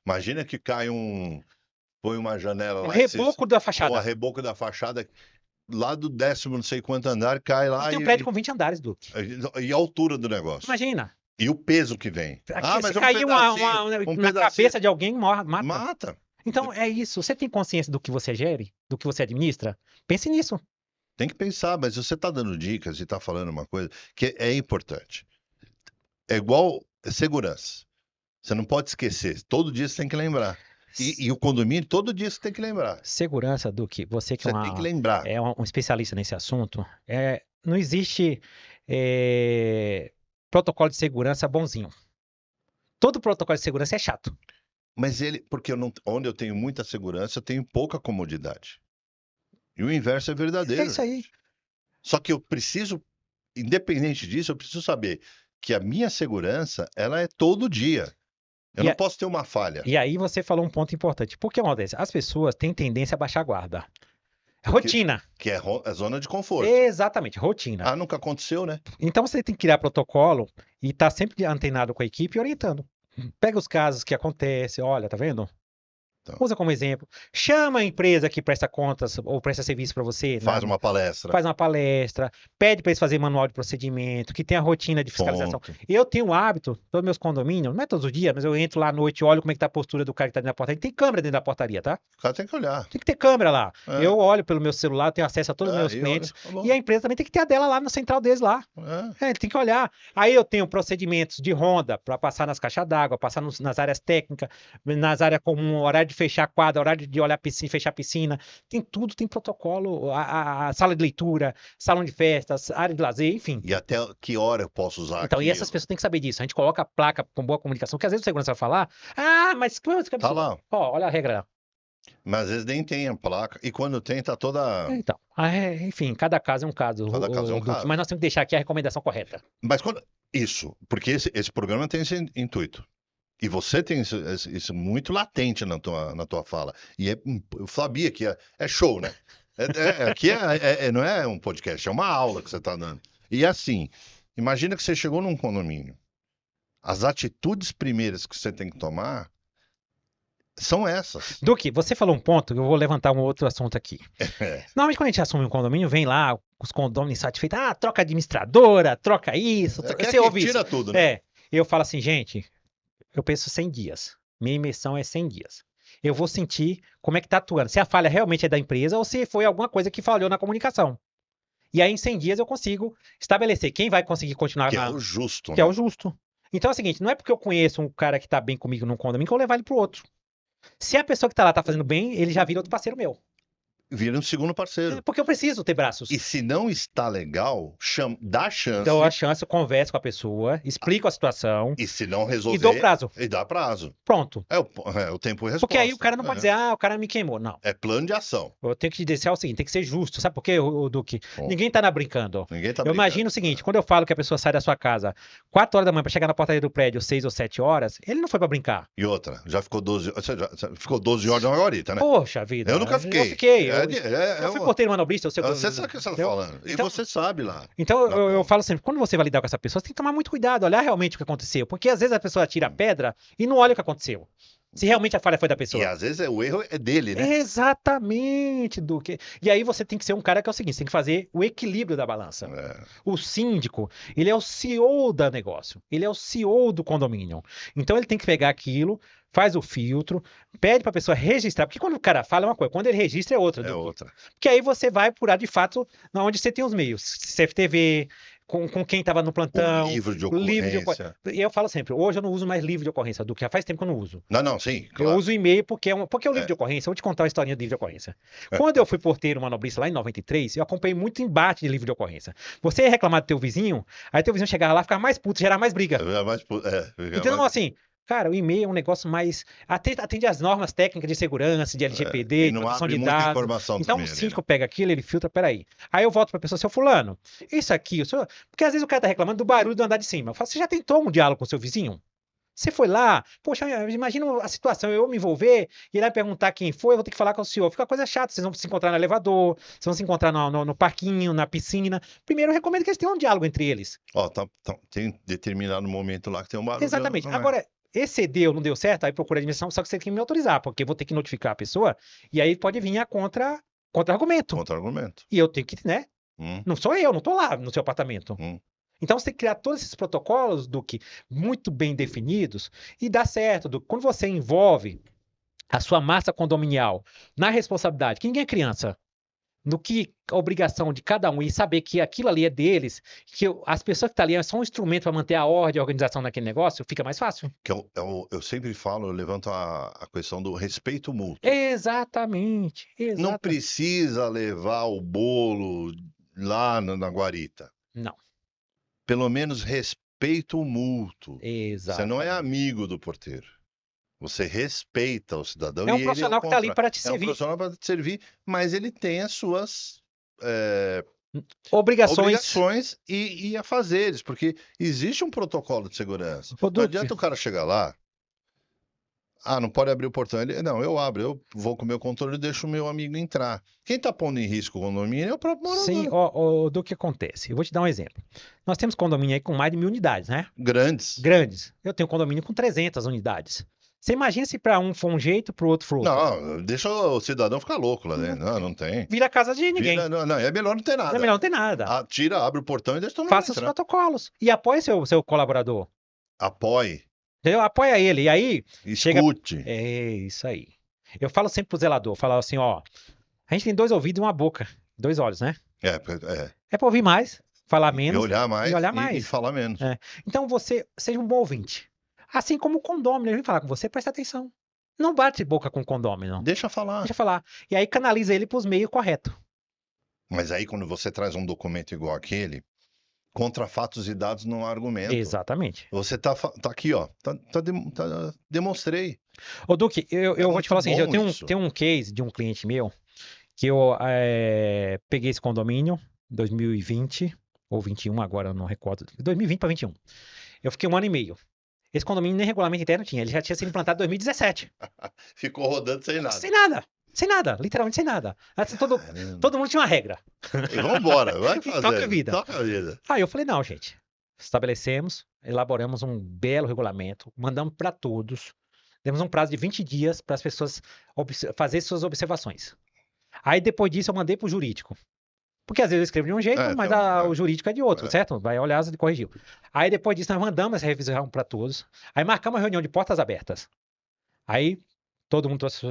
Imagina que cai põe uma janela O lá. reboco da Ou a fachada. reboco da fachada, lá do 10º não sei quanto andar, cai lá Tem um prédio com 20 andares, Duque. e a altura do negócio. Imagina. E o peso que vem. Aqui, Mas se é um cair pedacinho, na cabeça de alguém, mata. Mata. Então, é isso. Você tem consciência do que você gere? Do que você administra? Pense nisso. Tem que pensar, mas você está dando dicas e está falando uma coisa que é importante. É igual segurança. Você não pode esquecer. Todo dia você tem que lembrar. E o condomínio, todo dia você tem que lembrar. Segurança, Duque, você que Você tem que lembrar. é um especialista nesse assunto, não existe protocolo de segurança bonzinho. Todo protocolo de segurança é chato. Mas porque onde eu tenho muita segurança, eu tenho pouca comodidade. E o inverso é verdadeiro. É isso aí. Só que eu preciso, independente disso, eu preciso saber que a minha segurança, ela é todo dia. Eu não posso ter uma falha. E aí você falou um ponto importante. Por que acontece? As pessoas têm tendência a baixar a guarda. Rotina. Que é zona de conforto. Exatamente, rotina. Ah, nunca aconteceu, né? Então você tem que criar protocolo e estar sempre antenado com a equipe e orientando. Pega os casos que acontecem, olha, tá vendo? Então. Usa como exemplo. Chama a empresa que presta contas ou presta serviço para você. Faz uma palestra. Faz uma palestra. Pede para eles fazerem manual de procedimento, que tem a rotina de fiscalização. Ponto. Eu tenho o hábito, todos meus condomínios, não é todos os dias, mas eu entro lá à noite e olho como é que tá a postura do cara que tá dentro da portaria. Tem câmera dentro da portaria, tá? O cara tem que olhar. Tem que ter câmera lá. É. Eu olho pelo meu celular, tenho acesso a todos os meus clientes. E a empresa também tem que ter a dela lá na central deles lá. Tem que olhar. Aí eu tenho procedimentos de ronda para passar nas caixas d'água, passar nas áreas técnicas, nas áreas comuns, horário de fechar a quadra, horário de olhar a piscina, fechar a piscina. Tem tudo, tem protocolo, a sala de leitura, salão de festas, área de lazer, enfim. E até que hora eu posso usar Então, aquilo? e essas pessoas têm que saber disso. A gente coloca a placa com boa comunicação, que às vezes o segurança vai falar, mas... Tá lá. Ó, olha a regra. Mas às vezes nem tem a placa. E quando tem, tá toda... Então, enfim, cada caso é um caso. Cada caso é um caso. Mas nós temos que deixar aqui a recomendação correta. Mas Isso, porque esse programa tem esse intuito. E você tem isso muito latente na tua fala. E eu sabia que é show, né? Aqui não é um podcast, é uma aula que você está dando. E assim, imagina que você chegou num condomínio. As atitudes primeiras que você tem que tomar são essas. Duque, você falou um ponto, eu vou levantar um outro assunto aqui. É, Normalmente quando a gente assume um condomínio, vem lá os condôminos insatisfeitos, troca administradora, troca isso, que você ouve tira isso. tudo, né? Eu falo assim, gente, eu penso 100 dias. Minha imersão é 100 dias. Eu vou sentir como é que tá atuando, se a falha realmente é da empresa ou se foi alguma coisa que falhou na comunicação. E aí em 100 dias eu consigo estabelecer quem vai conseguir continuar Que é o justo, que é né? o justo. Então é o seguinte, não é porque eu conheço um cara que tá bem comigo num condomínio que eu vou levar ele pro outro. Se a pessoa que tá lá tá fazendo bem, ele já vira outro parceiro meu. Vira um segundo parceiro. Porque eu preciso ter braços. E se não está legal, dá chance. Dou a chance, eu converso com a pessoa, explico a situação E se não resolver, e dou prazo. e dá prazo. Pronto. É o tempo e resposta. Porque aí o cara não pode dizer, o cara me queimou. Não. É plano de ação. Eu tenho que te dizer o seguinte, tem que ser justo. Sabe por quê, Duque? Bom, Ninguém tá na brincando. ninguém tá Eu brincando. imagino o seguinte, quando eu falo que a pessoa sai da sua casa 4 horas da manhã pra chegar na portaria do prédio 6 ou 7 horas, ele não foi pra brincar. E outra, já ficou 12, você ficou 12 horas na guarita, né? Poxa vida. Eu nunca fiquei. Eu fiquei. Eu fui porteiro manobrista. Você sabe o que você está falando. E Então- você sabe lá. Então eu falo sempre, quando você vai lidar com essa pessoa, você tem que tomar muito cuidado, olhar realmente o que aconteceu. Porque às vezes a pessoa tira a pedra e não olha o que aconteceu. Se realmente a falha foi da pessoa. E às vezes o erro é dele, né? Exatamente, Duque. E aí você tem que ser um cara que é o seguinte, você tem que fazer o equilíbrio da balança. É. O síndico, ele é o CEO do negócio, ele é o CEO do condomínio. Então ele tem que pegar aquilo, faz o filtro, pede para a pessoa registrar, porque quando o cara fala é uma coisa, quando ele registra é outra. É Duque. outra. Porque aí você vai apurar de fato onde você tem os meios. CFTV, com quem estava no plantão. O livro de o livro de ocorrência. E eu falo sempre, hoje eu não uso mais livro de ocorrência, do que faz tempo que eu não uso. Não, sim, Eu claro. uso e-mail porque é o livro de ocorrência. Eu vou te contar uma historinha do livro de ocorrência. Quando eu fui porteiro manobrista lá em 93, eu acompanhei muito embate de livro de ocorrência. Você ia reclamar do teu vizinho, aí teu vizinho chegava lá, ficava mais puto, gerar mais briga. Então, assim, cara, o e-mail é um negócio mais... Atende às normas técnicas de segurança, de LGPD, E de não proteção abre de muita dados. informação Então, também o ali, síndico né? pega aquilo, ele filtra, peraí. Aí eu volto pra pessoa, seu fulano, isso aqui, o senhor... Porque às vezes o cara tá reclamando do barulho do andar de cima. Eu falo, você já tentou um diálogo com o seu vizinho? Você foi lá, poxa, imagina a situação, eu me envolver, e ele vai perguntar quem foi, eu vou ter que falar com o senhor. Fica uma coisa chata, vocês vão se encontrar no elevador, vocês vão se encontrar no parquinho, na piscina. Primeiro, eu recomendo que eles tenham um diálogo entre eles. Ó, tem determinado momento lá que tem um barulho. Exatamente. não é? Agora, excedeu, não deu certo, aí procura a admissão, só que você tem que me autorizar, porque eu vou ter que notificar a pessoa, e aí pode vir a contra-argumento. Contra-argumento. E eu tenho que, né? Hum. Não sou eu, não tô lá no seu apartamento. Então você tem que criar todos esses protocolos, Duque, muito bem definidos, e dá certo, Duque. Quando você envolve a sua massa condominial na responsabilidade, que ninguém é criança, no que a obrigação de cada um e saber que aquilo ali é deles, que as pessoas que estão ali são um instrumento para manter a ordem e a organização daquele negócio, fica mais fácil. Que eu sempre falo, eu levanto a questão do respeito mútuo. Exatamente. Não precisa levar o bolo lá na guarita. Não. Pelo menos respeito mútuo. Exato. Você não é amigo do porteiro. Você respeita o cidadão. É um profissional que está ali para te É um servir. profissional para te servir, mas ele tem as suas Obrigações e afazeres, porque existe um protocolo de segurança. Ô, Não Duque. adianta o cara chegar lá. Ah, não pode abrir o portão. Não, eu abro, eu vou com o meu controle e deixo o meu amigo entrar. Quem está pondo em risco o condomínio é o próprio morador. Sim, do que acontece. Eu vou te dar um exemplo. Nós temos condomínio aí com mais de 1.000 unidades, né? Grandes. Grandes. Eu tenho condomínio com 300 unidades. Você imagina se para um for um jeito, para o outro for outro. Não, deixa o cidadão ficar louco lá dentro. Não tem. Vira a casa de ninguém. Não, é melhor não ter nada. É melhor não ter nada. Abre o portão e deixa todo mundo Faça os entrar. protocolos. E apoie seu colaborador. Apoie. Entendeu? Apoia ele. E aí, escute. É isso aí. Eu falo sempre pro zelador, falo assim, ó, a gente tem 2 ouvidos e uma boca, 2 olhos, né? É para ouvir mais, falar menos e olhar mais. E falar menos. Então você seja um bom ouvinte. Assim como o condômino, ele vem falar com você, presta atenção. Não bate boca com o condômino. Deixa falar. E aí canaliza ele para os meios corretos. Mas aí quando você traz um documento igual aquele, contra fatos e dados não há argumento. Exatamente. Você tá aqui, ó. Demonstrei. Ô, Duque, eu vou te falar assim, eu tenho um case de um cliente meu que eu peguei esse condomínio em 2020 ou 21 agora, eu não recordo, 2020 para 21. Eu fiquei 1 ano e meio. Esse condomínio nem regulamento interno tinha, ele já tinha sido implantado em 2017. Ficou rodando sem nada. Sem nada, literalmente sem nada. Assim, Caramba. todo mundo tinha uma regra. E vambora, vai E toca a fazer. vida. Toca a vida. Aí eu falei, não, gente, estabelecemos, elaboramos um belo regulamento, mandamos para todos, demos um prazo de 20 dias para as pessoas fazer suas observações. Aí depois disso eu mandei para o jurídico. Porque às vezes eu escrevo de um jeito, mas o jurídico é de outro, certo? Vai olhar e corrigiu. Aí depois disso nós mandamos essa revisão para todos. Aí marcamos uma reunião de portas abertas. Aí todo mundo trouxe.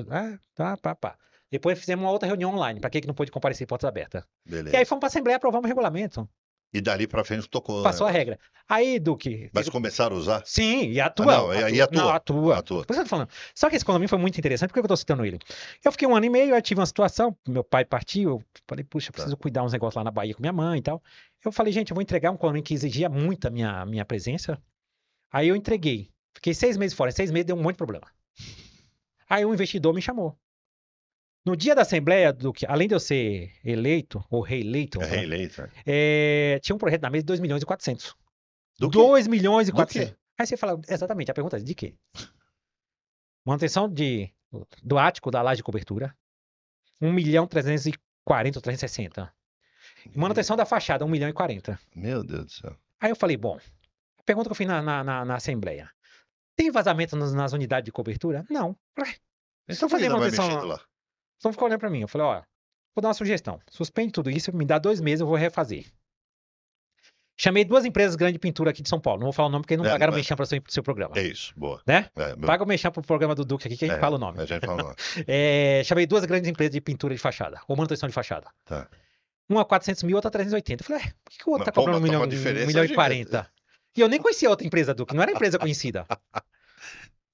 Pá. Depois fizemos uma outra reunião online, para quem que não pôde comparecer em portas abertas. Beleza. E aí fomos para a Assembleia e aprovamos o regulamento. E dali pra frente tocou. Passou a regra. Aí, Duque. Mas começaram a usar? Sim, e atua. Não, aí atua. Não, atua. Atua. Por isso que eu tô falando. Só que esse condomínio foi muito interessante, por que eu tô citando ele? Eu fiquei 1 ano e meio, aí tive uma situação, meu pai partiu, eu falei, puxa, eu preciso cuidar uns negócios lá na Bahia com minha mãe e tal. Eu falei, gente, eu vou entregar um condomínio que exigia muito a minha presença. Aí eu entreguei. Fiquei 6 meses fora, 6 meses deu um monte de problema. Aí um investidor me chamou. No dia da Assembleia, Duque, além de eu ser eleito, ou reeleito, Reeleito. tinha um projeto na mesa de 2 milhões e 400. Do quê? 2 milhões e Do 400. quê? Aí você fala, exatamente, a pergunta é de quê? Manutenção do ático da laje de cobertura, 1.340 ou 360. Manutenção da fachada, 1 milhão e 40. Meu Deus do céu. Aí eu falei, bom, a pergunta que eu fiz na Assembleia. Tem vazamento nas unidades de cobertura? Não. Então fazer manutenção lá. Então ficou olhando pra mim. Eu falei, ó, vou dar uma sugestão. Suspende tudo isso, me dá 2 meses, eu vou refazer. Chamei 2 empresas grandes de pintura aqui de São Paulo. Não vou falar o nome porque não pagaram o mexão para o seu programa. É isso, boa. Né? Paga o mexão pro programa do Duque aqui que a gente fala o nome. A gente fala o nome. Chamei 2 grandes empresas de pintura de fachada, ou manutenção de fachada. Tá. Uma 400 mil, outra 380. Eu falei, por que o outro tá cobrando 1 milhão e 40? E eu nem conhecia a outra empresa, Duque, não era empresa conhecida.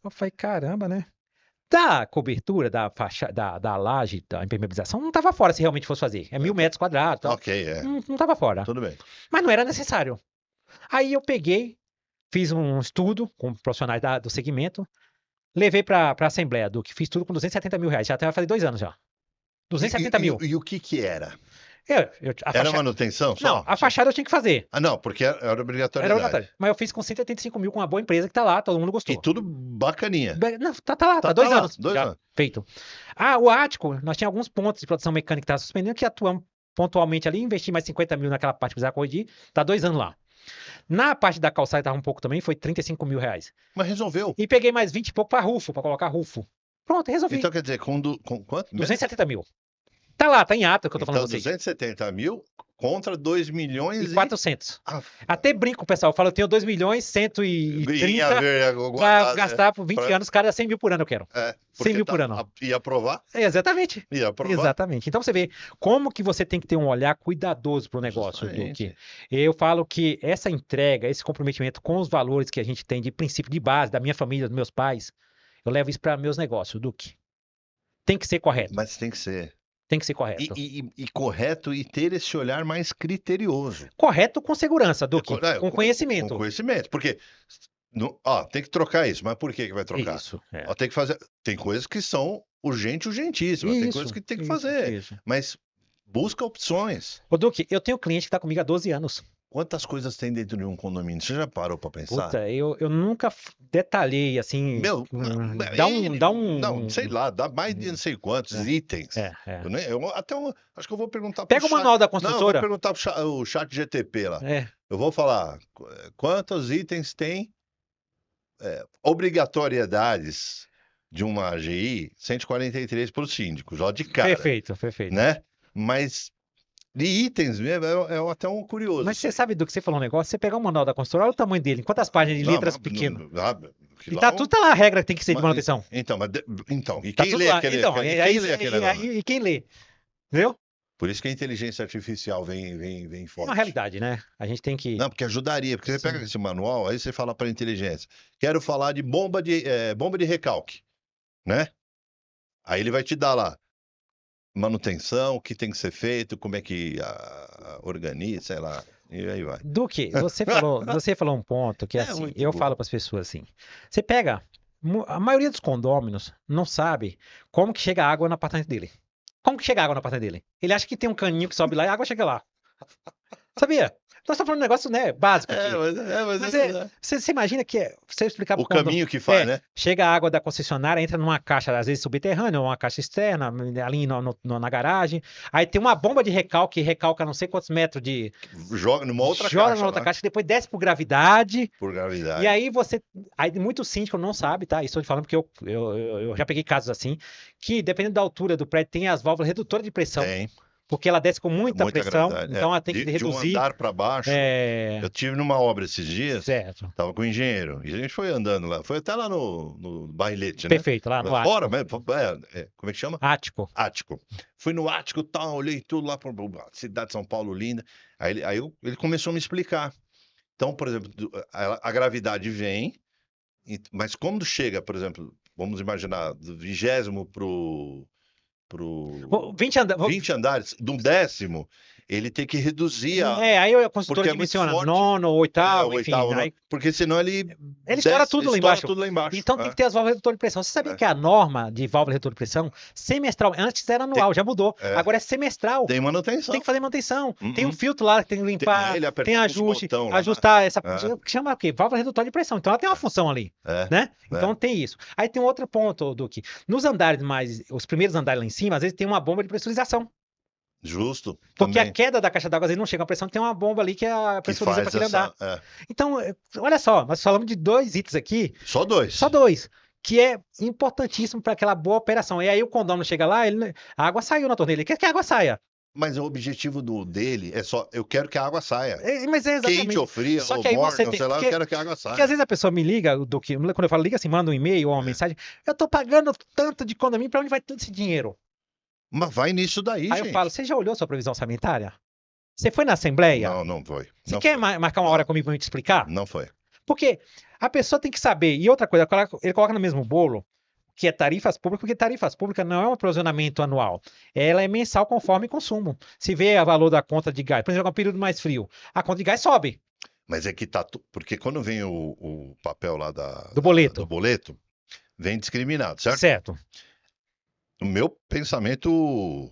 Eu falei, caramba, né? Da cobertura, da laje, da impermeabilização, não estava fora se realmente fosse fazer. É 1.000 metros quadrados. Tal. Ok, Não estava fora. Tudo bem. Mas não era necessário. Aí eu peguei, fiz um estudo com profissionais do segmento, levei para a Assembleia, Duque, fiz tudo com 270 mil reais. Já vai fazer 2 anos já. 270 mil. E o que era? Era manutenção só? Não, a fachada eu tinha que fazer. Ah, não, porque era obrigatório. Era obrigatório. Mas eu fiz com 185 mil com uma boa empresa que tá lá, todo mundo gostou. E tudo bacaninha. Não, tá lá, tá 2 anos. 2 anos. Feito. O ático, nós tínhamos alguns pontos de produção mecânica que tava suspendendo, que atuamos pontualmente ali, investi mais 50 mil naquela parte que precisava corrigir, tá 2 anos lá. Na parte da calçada tava um pouco também, foi 35 mil reais. Mas resolveu. E peguei mais 20 e pouco pra rufo, pra colocar rufo. Pronto, resolvi. Então quer dizer, com quanto? 270 mil. Tá lá, tá em ato que eu tô falando então, pra vocês. 270 mil contra 2 milhões e 400. Até brinco, pessoal. Eu falo, eu tenho 2 milhões 130 pra gastar por 20 anos, cada 100 mil por ano eu quero. 100 mil por ano. Ia aprovar? Exatamente. Ia aprovar. Exatamente. Então você vê como que você tem que ter um olhar cuidadoso pro negócio, Duque. Eu falo que essa entrega, esse comprometimento com os valores que a gente tem de princípio de base, da minha família, dos meus pais, eu levo isso para meus negócios, Duque. Tem que ser correto. Mas tem que ser. Tem que ser correto. E correto e ter esse olhar mais criterioso. Correto com segurança, Duque. Com conhecimento. Com conhecimento. Porque tem que trocar isso. Mas por que vai trocar? Isso. Tem que fazer. Tem coisas que são urgentíssimas. Tem coisas que tem que fazer. Isso. Mas busca opções. Ô, Duque, eu tenho um cliente que está comigo há 12 anos. Quantas coisas tem dentro de um condomínio? Você já parou para pensar? Puta, eu nunca detalhei assim. Não, sei lá, dá mais de não sei quantos itens. Acho que eu vou perguntar Pega o manual da construtora. Não, eu vou perguntar para o chat GTP lá. Eu vou falar quantos itens tem obrigatoriedades de uma AGI 143 para os síndicos, ó, de cara. Perfeito. Né? Mas de itens mesmo, é até um curioso. Mas você sabe do que você falou um negócio? Você pegar o manual da construtora, olha o tamanho dele, quantas páginas de letras pequenas. E tudo lá a regra que tem que ser de manutenção. E quem lê aquele negócio? E quem lê? Entendeu? Por isso que a inteligência artificial vem forte. É uma realidade, né? A gente tem que... Não, porque ajudaria. Porque você pega esse manual, aí você fala para a inteligência, quero falar de bomba de recalque, né? Aí ele vai te dar lá manutenção, o que tem que ser feito, como é que organiza, sei lá, e aí vai. Duque, você falou um ponto que assim, eu falo para as pessoas assim, você pega, a maioria dos condôminos não sabe como que chega água no apartamento dele. Como que chega água no apartamento dele? Ele acha que tem um caninho que sobe lá e a água chega lá. Sabia? Nós estamos falando de um negócio, né, básico aqui. Mas Você imagina que você explicar o caminho que faz, né? Chega a água da concessionária, entra numa caixa, às vezes subterrânea, ou uma caixa externa, ali na garagem. Aí tem uma bomba de recalque, recalca não sei quantos metros de. Joga numa outra joga caixa. numa outra caixa, depois desce por gravidade. Por gravidade. E aí você. Aí muito síndico não sabe, tá? Isso eu tô falando porque eu já peguei casos assim, que dependendo da altura do prédio, tem as válvulas redutoras de pressão. Tem. Porque ela desce com muita pressão, gravidade. então ela tem que reduzir. De um andar para baixo. Eu tive numa obra esses dias. Certo. Tava com o engenheiro. E a gente foi andando lá. Foi até lá no Barrilete, né? Perfeito, lá no Fora, ático. como é que chama? Ático. Ático. Fui no Ático, tal, olhei tudo lá para cidade de São Paulo linda. Aí ele começou a me explicar. Então, por exemplo, a gravidade vem, mas quando chega, por exemplo, vamos imaginar, do 20º pro 20 andares, do 10º, ele tem que reduzir aí a construtora porque dimensiona muito forte. nono, oitavo, enfim. Aí, porque senão ele estoura tudo lá embaixo. Tudo lá embaixo. Então tem que ter as válvulas redutoras de pressão. Você sabia que a norma de válvula redutora de pressão, semestral, antes era anual, já mudou. Agora é semestral. Tem manutenção. Tem que fazer manutenção. Tem um filtro lá que tem que limpar, tem ajuste, botão, ajustar essa. Que chama o quê? Válvula redutora de pressão. Então ela tem uma função ali. Né? Então tem isso. Aí tem um outro ponto, Duque. Nos andares os primeiros andares lá em cima, às vezes tem uma bomba de pressurização. Justo. Porque também. a queda da caixa d'água, às vezes não chega a pressão, tem uma bomba ali que a pressuriza para aquele andar. É. Então, olha só, nós falamos de 2 itens aqui. Só dois. Só 2. Que é importantíssimo para aquela boa operação. E aí o condômino chega lá, a água saiu na torneira. Ele quer que a água saia. Mas o objetivo dele é só, eu quero que a água saia. Mas é exatamente. Quente ou fria, só ou que aí morna, você sei lá, eu quero que a água saia. Porque às vezes a pessoa me liga, quando eu falo liga assim, manda um e-mail ou uma mensagem, eu tô pagando tanto de condomínio, para onde vai todo esse dinheiro? Mas vai nisso daí, gente. Aí eu falo, você já olhou sua previsão sanitária? Você foi na Assembleia? Não foi. Você quer marcar uma hora comigo para me te explicar? Não foi. Porque a pessoa tem que saber. E outra coisa, ele coloca no mesmo bolo, que é tarifas públicas, porque tarifas públicas não é um provisionamento anual. Ela é mensal conforme consumo. Se vê o valor da conta de gás, por exemplo, um período mais frio, a conta de gás sobe. Mas é que tá. Porque quando vem o papel lá do boleto, vem discriminado, certo? Certo. O meu pensamento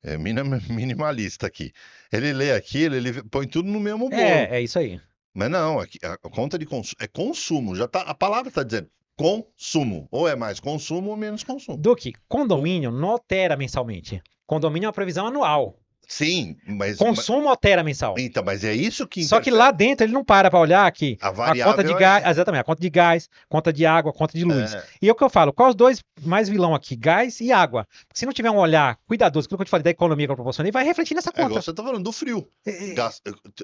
é minimalista aqui. Ele lê aquilo, ele põe tudo no mesmo bolo. É isso aí. Mas não, a conta de consumo é consumo. Já tá, a palavra está dizendo consumo. Ou é mais consumo ou menos consumo. Duque, condomínio não altera mensalmente. Condomínio é uma previsão anual. Sim, mas... Consumo altera mensal. Então, mas é isso que... Só que lá dentro ele não para olhar aqui a variável conta de gás, exatamente, a conta de gás, conta de água, conta de luz. E é o que eu falo, quais os dois mais vilão aqui? Gás e água. Porque se não tiver um olhar cuidadoso, aquilo que eu te falei da economia que eu proporcionei, vai refletir nessa conta. Você tá falando do frio.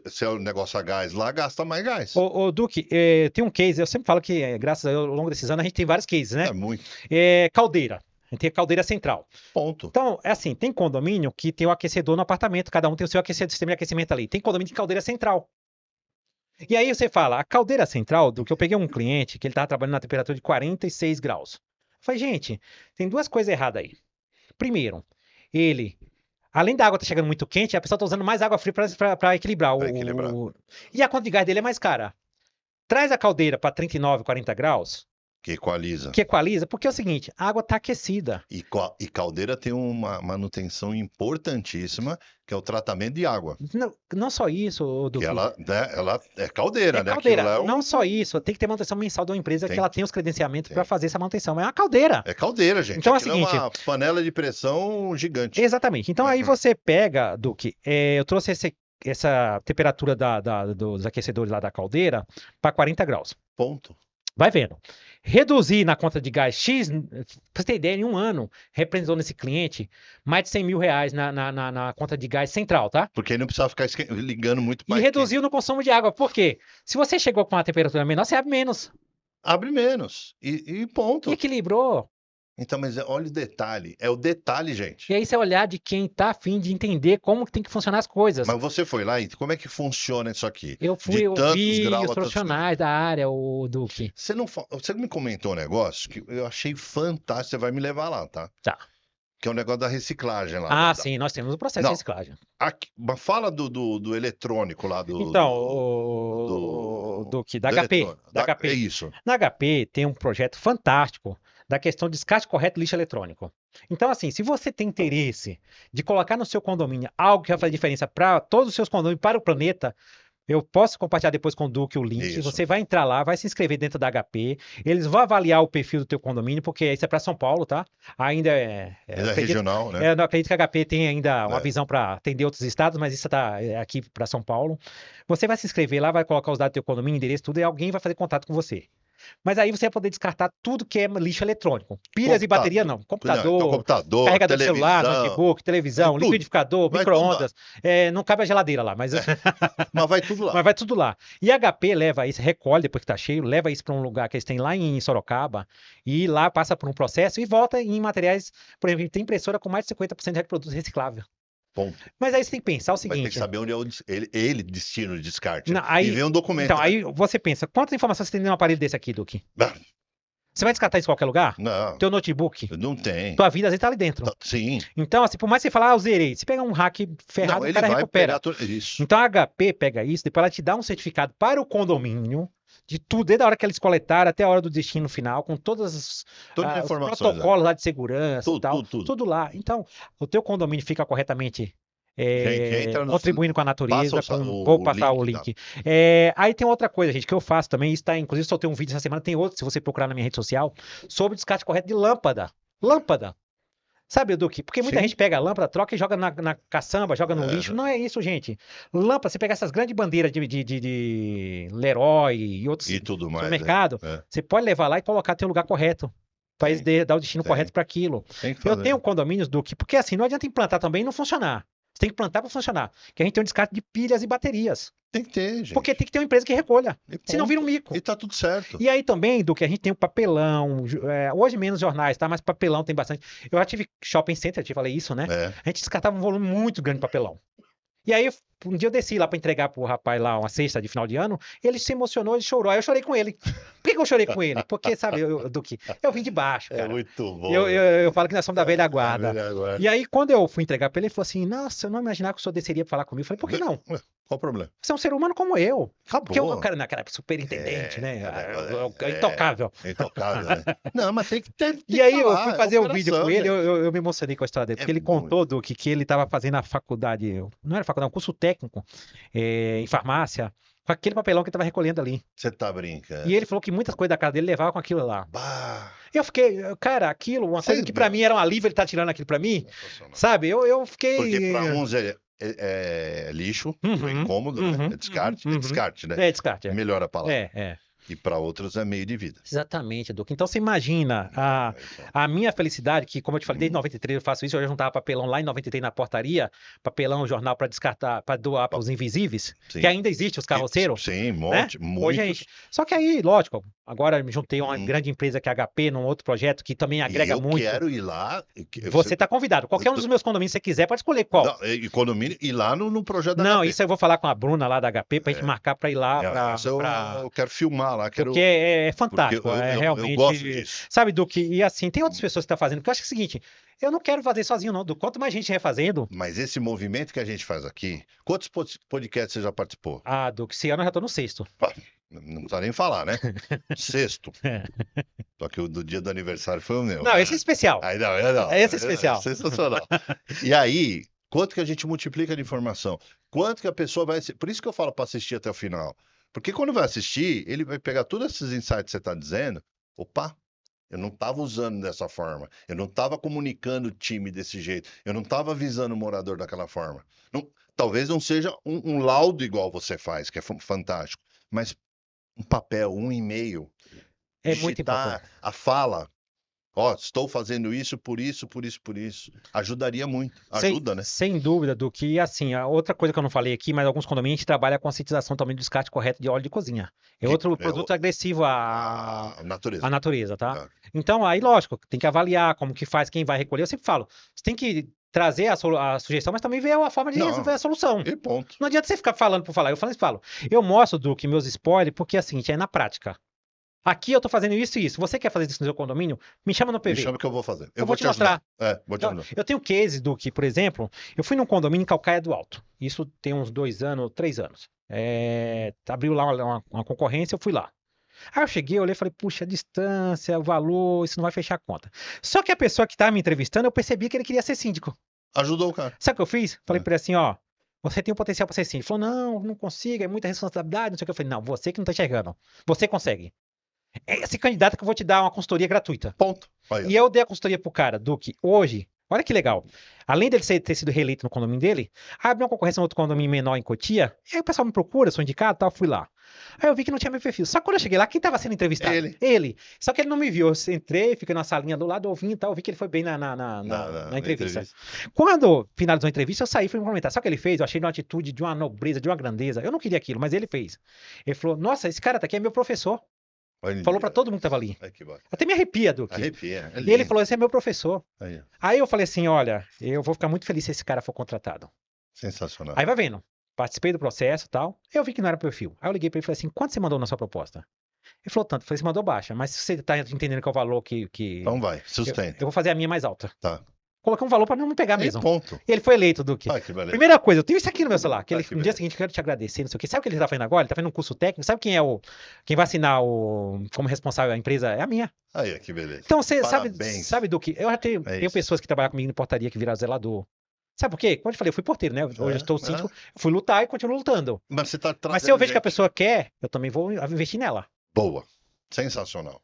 Se é o negócio a gás lá, gasta mais gás. Ô Duque, tem um case, eu sempre falo que, graças a Deus, ao longo desses anos, a gente tem vários cases, né? É muito. Caldeira. A gente tem a caldeira central. Ponto. Então, é assim, tem condomínio que tem o aquecedor no apartamento, cada um tem o seu sistema de aquecimento ali. Tem condomínio de caldeira central. E aí você fala, a caldeira central, do que eu peguei um cliente que ele estava trabalhando na temperatura de 46 graus. Eu falei, gente, tem duas coisas erradas aí. Primeiro, além da água estar chegando muito quente, a pessoa está usando mais água fria para equilibrar. E a conta de gás dele é mais cara. Traz a caldeira para 39, 40 graus. Que equaliza. Porque é o seguinte, a água está aquecida. E caldeira tem uma manutenção importantíssima, que é o tratamento de água. Não só isso, Duque. Ela é caldeira, né? Caldeira. Não só isso, tem que ter manutenção mensal de uma empresa que ela tem os credenciamentos para fazer essa manutenção. Mas é uma caldeira. É caldeira, gente. Então é o seguinte, é uma panela de pressão gigante. Exatamente. Então aí você pega, Duque, eu trouxe essa temperatura dos aquecedores lá da caldeira para 40 graus. Ponto. Vai vendo. Reduzir na conta de gás X, pra você ter ideia, em um ano, representou nesse cliente mais de 100 mil reais na conta de gás central, tá? Porque aí não precisava ficar ligando muito mais. E reduziu no consumo de água. Por quê? Se você chegou com uma temperatura menor, você abre menos. Abre menos. E ponto. E equilibrou. Então, mas olha o detalhe. É o detalhe, gente. E aí você olhar de quem tá afim de entender como que tem que funcionar as coisas. Mas você foi lá e como é que funciona isso aqui? Eu vi os profissionais da área, o Duque. Você me comentou um negócio que eu achei fantástico. Você vai me levar lá, tá? Tá. Que é o negócio da reciclagem lá. Sim, nós temos o processo de reciclagem. Mas fala do eletrônico lá. Duque, da HP. É isso. Na HP tem um projeto fantástico da questão de descarte correto de lixo eletrônico. Então, assim, se você tem interesse de colocar no seu condomínio algo que vai fazer diferença para todos os seus condomínios, para o planeta, eu posso compartilhar depois com o Duque o link. Isso. Você vai entrar lá, vai se inscrever dentro da HP. Eles vão avaliar o perfil do teu condomínio, porque isso é para São Paulo, tá? Ainda Ele é regional, né? eu não acredito que a HP tenha ainda uma É. visão para atender outros estados, mas isso está aqui para São Paulo. Você vai se inscrever lá, vai colocar os dados do teu condomínio, endereço, tudo, e alguém vai fazer contato com você. Mas aí você vai poder descartar tudo que é lixo eletrônico. Pilhas e bateria não. Não, Computador, então, computador, carregador de celular, televisão, notebook, televisão, tudo. liquidificador, Vai tudo lá. micro-ondas. Não cabe a geladeira lá, mas Mas vai tudo lá. mas vai tudo lá. E a HP leva isso, recolhe depois que tá cheio, leva isso para um lugar que eles têm lá em Sorocaba, e lá passa por um processo e volta em materiais. Por exemplo, tem impressora com mais de 50% de produto reciclável. Ponto. Mas aí você tem que pensar o Vai ter que seguinte. saber onde é ele destina o descarte. Não, aí- E ver um documento. Então, né? aí você pensa, quantas informações você tem num aparelho desse aqui, Duque? Ah, Você vai descartar isso em qualquer lugar? não, Teu notebook? não tem. Tua vida às vezes tá ali dentro. Sim. Então, assim, por mais que você fale, eu zerei. Se pegar um hack ferrado, Não, o ele cara vai recupera. pegar isso. Então a HP pega isso, depois ela te dá um certificado para o condomínio, de tudo, desde a hora que eles coletaram até a hora do destino final, com todas Todas as os informações. protocolos lá de segurança e Tudo, tal, tudo. lá. Então, o teu condomínio fica corretamente Quem entra no- contribuindo com a natureza. passa Vou passar o link, link. Aí tem outra coisa, gente, que eu faço também, isso tá, inclusive soltei um vídeo essa semana, tem outro, se você procurar na minha rede social, sobre descarte correto de lâmpada. Lâmpada. Sabe, Duque? Porque muita Sim. gente pega a lâmpada, troca e joga na caçamba, joga no É. lixo. Não é isso, gente. Lâmpada, você pega essas grandes bandeiras de Leroy e outros E tudo mais. supermercado, É. você pode levar lá e colocar no lugar correto. Para eles dar o destino Tem. correto para aquilo. Tem que Eu fazer. tenho condomínios, Duque, porque assim, não adianta implantar também e não funcionar. Você tem que plantar para funcionar. Que a gente tem um descarte de pilhas e baterias. Tem que ter, gente. Porque tem que ter uma empresa que recolha. E Senão ponto. vira um mico. E tá tudo certo. E aí também, do que a gente tem o papelão, hoje menos jornais, tá? Mas papelão tem bastante. Eu já tive shopping center, eu te falei isso, né? É. A gente descartava um volume muito grande de papelão. E aí, um dia eu desci lá pra entregar pro rapaz lá uma cesta de final de ano, ele se emocionou, ele chorou. Aí eu chorei com ele. Por que eu chorei com ele? Porque, sabe, Duque, eu vim de baixo, É cara. muito bom. Eu falo que nós somos da velha guarda. Velha guarda. E aí, quando eu fui entregar pra ele, ele falou assim: Nossa, eu não imaginava que o senhor desceria pra falar comigo. Eu falei: Por que não? Qual o problema? Você é um ser humano como eu. Acabou. Porque o cara, naquela superintendente, né? Intocável. Intocável, né? Não, mas tem que ter. tem E que aí eu falar, fui é fazer o vídeo operação, com ele, gente. eu me emocionei com a história dele, porque ele muito. contou, Duque, que ele estava fazendo a faculdade, não era faculdade, um curso técnico em farmácia, com aquele papelão que ele estava recolhendo ali. Você tá brincando. E ele falou que muitas coisas da casa dele levava com aquilo lá. Bah, Eu fiquei, cara, aquilo, uma coisa que pra mim era um alívio, ele tá tirando aquilo pra mim, sensacional. sabe? Eu fiquei... Porque para uns é lixo, Uhum, é incômodo, né? uhum, É descarte, uhum. é descarte, né? É descarte, É melhor a palavra. é. E para outros é meio de vida. Exatamente, Duque. Então você imagina a minha felicidade, que como eu te falei, desde 93 eu faço isso, eu já juntava papelão lá em 93 na portaria, papelão, jornal para descartar, para doar para os invisíveis, Sim. que ainda existe, os carroceiros. Sim, um né? monte, Hoje a muitos. gente... Só que aí, lógico, agora eu me juntei a uma grande empresa que é a HP, num outro projeto que também agrega E eu muito. quero ir lá. Você está convidado. Qualquer um dos meus condomínios que você quiser, pode escolher qual. Não, economia e lá no projeto da Não, HP. isso eu vou falar com a Bruna lá da HP para a gente marcar para ir lá. Essa eu quero filmar lá. Quero... Porque é fantástico, Porque é realmente. eu gosto disso. Sabe, Duque? E assim, tem outras pessoas que estão fazendo, porque eu acho que é o seguinte, eu não quero fazer sozinho, não. Quanto mais gente refazendo, Mas esse movimento que a gente faz aqui, quantos podcasts você já participou? Duque, esse ano eu já tô no sexto. Pá, não precisa nem falar, né? Sexto. Só que o do dia do aniversário foi o meu. Não, esse é especial. Aí não. Esse é especial. Sensacional. E aí, quanto que a gente multiplica de informação? Quanto que a pessoa vai... Por isso que eu falo para assistir até o final. Porque quando vai assistir, ele vai pegar todos esses insights que você está dizendo. Opa, eu não estava usando dessa forma. Eu não estava comunicando o time desse jeito. Eu não estava avisando o morador daquela forma. Talvez não seja um laudo igual você faz, que é fantástico. Mas um papel, um e-mail, É muito digitar importante. a fala. Ó, estou fazendo isso, por isso. Ajudaria muito. Ajuda, né? Sem dúvida, Duque. E assim, a outra coisa que eu não falei aqui, mas alguns condomínios a gente trabalha a conscientização também do descarte correto de óleo de cozinha. É outro produto agressivo à Natureza. natureza, tá? Tá. Então, aí, lógico, tem que avaliar como que faz, quem vai recolher. Eu sempre falo, você tem que trazer a sugestão, mas também ver a forma de Não. resolver a solução. E ponto. Não adianta você ficar falando por falar. Eu falo. Eu mostro, Duque, meus spoilers, porque é assim, é na prática. Aqui eu tô fazendo isso e isso. Você quer fazer isso no seu condomínio? Me chama no PV. Me chama que eu vou fazer. Eu vou te mostrar. Vou te ajudar. Eu tenho case, Duque, por exemplo. Eu fui num condomínio em Calcaia do Alto. Isso tem uns 2 anos, 3 anos. Abriu lá uma concorrência, eu fui lá. Aí eu cheguei, olhei e falei, puxa, a distância, o valor, isso não vai fechar a conta. Só que a pessoa que estava me entrevistando, eu percebi que ele queria ser síndico. Ajudou o cara. Sabe o que eu fiz? Falei É. para ele assim, ó, você tem o potencial para ser síndico. Ele falou, não, não consigo, é muita responsabilidade, não sei o que. Eu falei, não, você que não tá enxergando. Você consegue. É esse candidato que eu vou te dar uma consultoria gratuita. Ponto. Aí, ó. E eu dei a consultoria pro cara, Duque, hoje. Olha que legal. Além dele ter sido reeleito no condomínio dele, abriu uma concorrência em outro condomínio menor em Cotia. E aí o pessoal me procura, sou indicado e tal, fui lá. Aí eu vi que não tinha meu perfil. Só que quando eu cheguei lá, quem tava sendo entrevistado? Ele. Ele. Só que ele não me viu. Eu entrei, fiquei na salinha do lado, ouvindo e tal. Eu vi que ele foi bem na entrevista. Quando finalizou a entrevista, eu saí e fui me comentar. Sabe o que ele fez? Eu achei de uma atitude, de uma nobreza, de uma grandeza. Eu não queria aquilo, mas ele fez. Ele falou: Nossa, esse cara tá aqui é meu professor. Olha Falou ali, pra ó. todo mundo que tava ali. Ai, que bacana. Até me arrepia, Duque. Arrepia. É E ele lindo. falou: Esse é meu professor. Aí, ó. Aí eu falei assim: Olha, eu vou ficar muito feliz se esse cara for contratado. Sensacional. Aí vai vendo. Participei do processo e tal. Eu vi que não era perfil. Aí eu liguei pra ele e falei assim: Quanto você mandou na sua proposta? Ele falou tanto. Eu falei: Você mandou baixa, mas se você tá entendendo qual é o valor que Então vai, eu sustenta. vou fazer a minha mais alta. Tá. Coloquei um valor pra não me pegar E mesmo. ponto. E ele foi eleito, Duque. Ai, que beleza. Primeira coisa, eu tenho isso aqui no meu celular. Que Ai, ele, que no dia beleza. seguinte, eu quero te agradecer, não sei o quê. Sabe o que ele tá fazendo agora? Ele tá fazendo um curso técnico. Sabe quem é quem vai assinar como responsável da empresa? É a minha. Aí, ó, que beleza. Então, você sabe, Parabéns. Duque, eu já tenho isso. pessoas que trabalham comigo em portaria que viraram zelador. Sabe por quê? Como eu te falei, eu fui porteiro, né? Hoje eu estou síndico, eu fui lutar e continuo lutando. Mas você tá Mas se trazendo eu vejo que a gente pessoa quer, eu também vou investir nela. boa. Sensacional.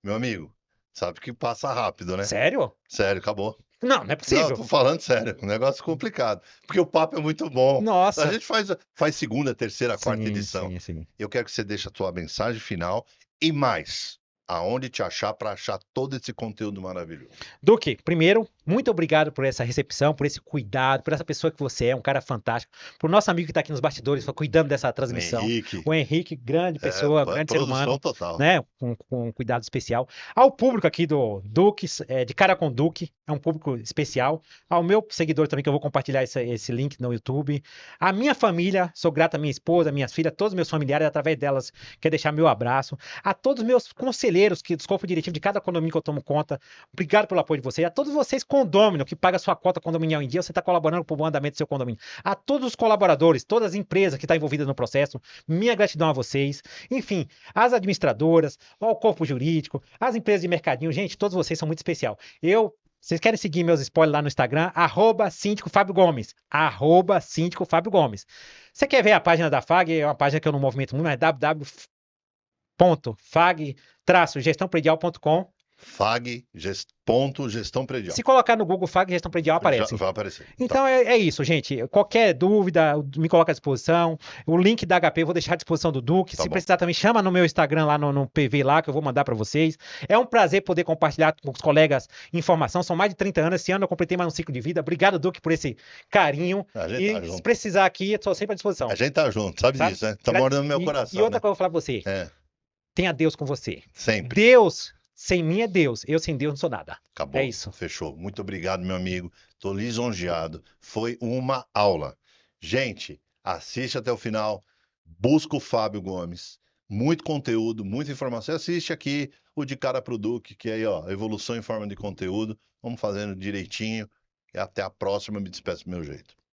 Meu amigo, sabe que passa rápido, né? Sério? Sério, acabou. Não, não é possível. Não, tô falando sério. Um negócio complicado. Porque o papo é muito bom. Nossa. A gente faz segunda, terceira, quarta Sim, edição. sim, sim. Eu quero que você deixe a tua mensagem final e mais, aonde te achar para achar todo esse conteúdo maravilhoso. Duque, primeiro, muito obrigado por essa recepção, por esse cuidado, por essa pessoa que você é, um cara fantástico. Por nosso amigo que está aqui nos bastidores, foi cuidando dessa transmissão. Henrique. O Henrique, grande pessoa, grande ser humano, Total. né? Com um cuidado especial. Ao público aqui do Duque, de Cara com Duque, é um público especial. Ao meu seguidor também, que eu vou compartilhar esse link no YouTube. A minha família, sou grato à minha esposa, minhas filhas, todos os meus familiares, através delas, quero deixar meu abraço. A todos os meus conselheiros do escopo diretivo de cada condomínio que eu tomo conta, obrigado pelo apoio de vocês. A todos vocês, condômino, que paga sua cota condominial em dia, você está colaborando para o bom andamento do seu condomínio. A todos os colaboradores, todas as empresas que estão envolvidas no processo, minha gratidão a vocês. Enfim, as administradoras, ao corpo jurídico, as empresas de mercadinho, gente, todos vocês são muito especial. Vocês querem seguir meus spoilers lá no Instagram? @síndico Fábio Gomes. @síndico Fábio Gomes. Você quer ver a página da FAG? É uma página que eu não movimento muito, mas é www.fag-gestãopredial.com. Gestão predial. Se colocar no Google FAG Gestão Predial, aparece. Vai aparecer. Então é isso, gente. Qualquer dúvida, me coloca à disposição. O link da HP eu vou deixar à disposição do Duque. Tá Se bom. precisar também, chama no meu Instagram lá no PV lá, que eu vou mandar para vocês. É um prazer poder compartilhar com os colegas informação. São mais de 30 anos. Esse ano eu completei mais um ciclo de vida. Obrigado, Duque, por esse carinho. A gente E tá se junto. precisar aqui, eu estou sempre à disposição. A gente tá junto, sabe disso, né? Tá mordendo no meu coração. E outra né? coisa que eu vou falar para você. É, Tenha Deus com você. sempre. Deus, sem mim é Deus. Eu sem Deus não sou nada. Acabou. É isso. Fechou. Muito obrigado, meu amigo. Tô lisonjeado. Foi uma aula. Gente, assiste até o final. Busca o Fábio Gomes. Muito conteúdo, muita informação. Assiste aqui o de Cara pro Duque, que aí, ó, evolução em forma de conteúdo. Vamos fazendo direitinho. E até a próxima. Me despeço do meu jeito.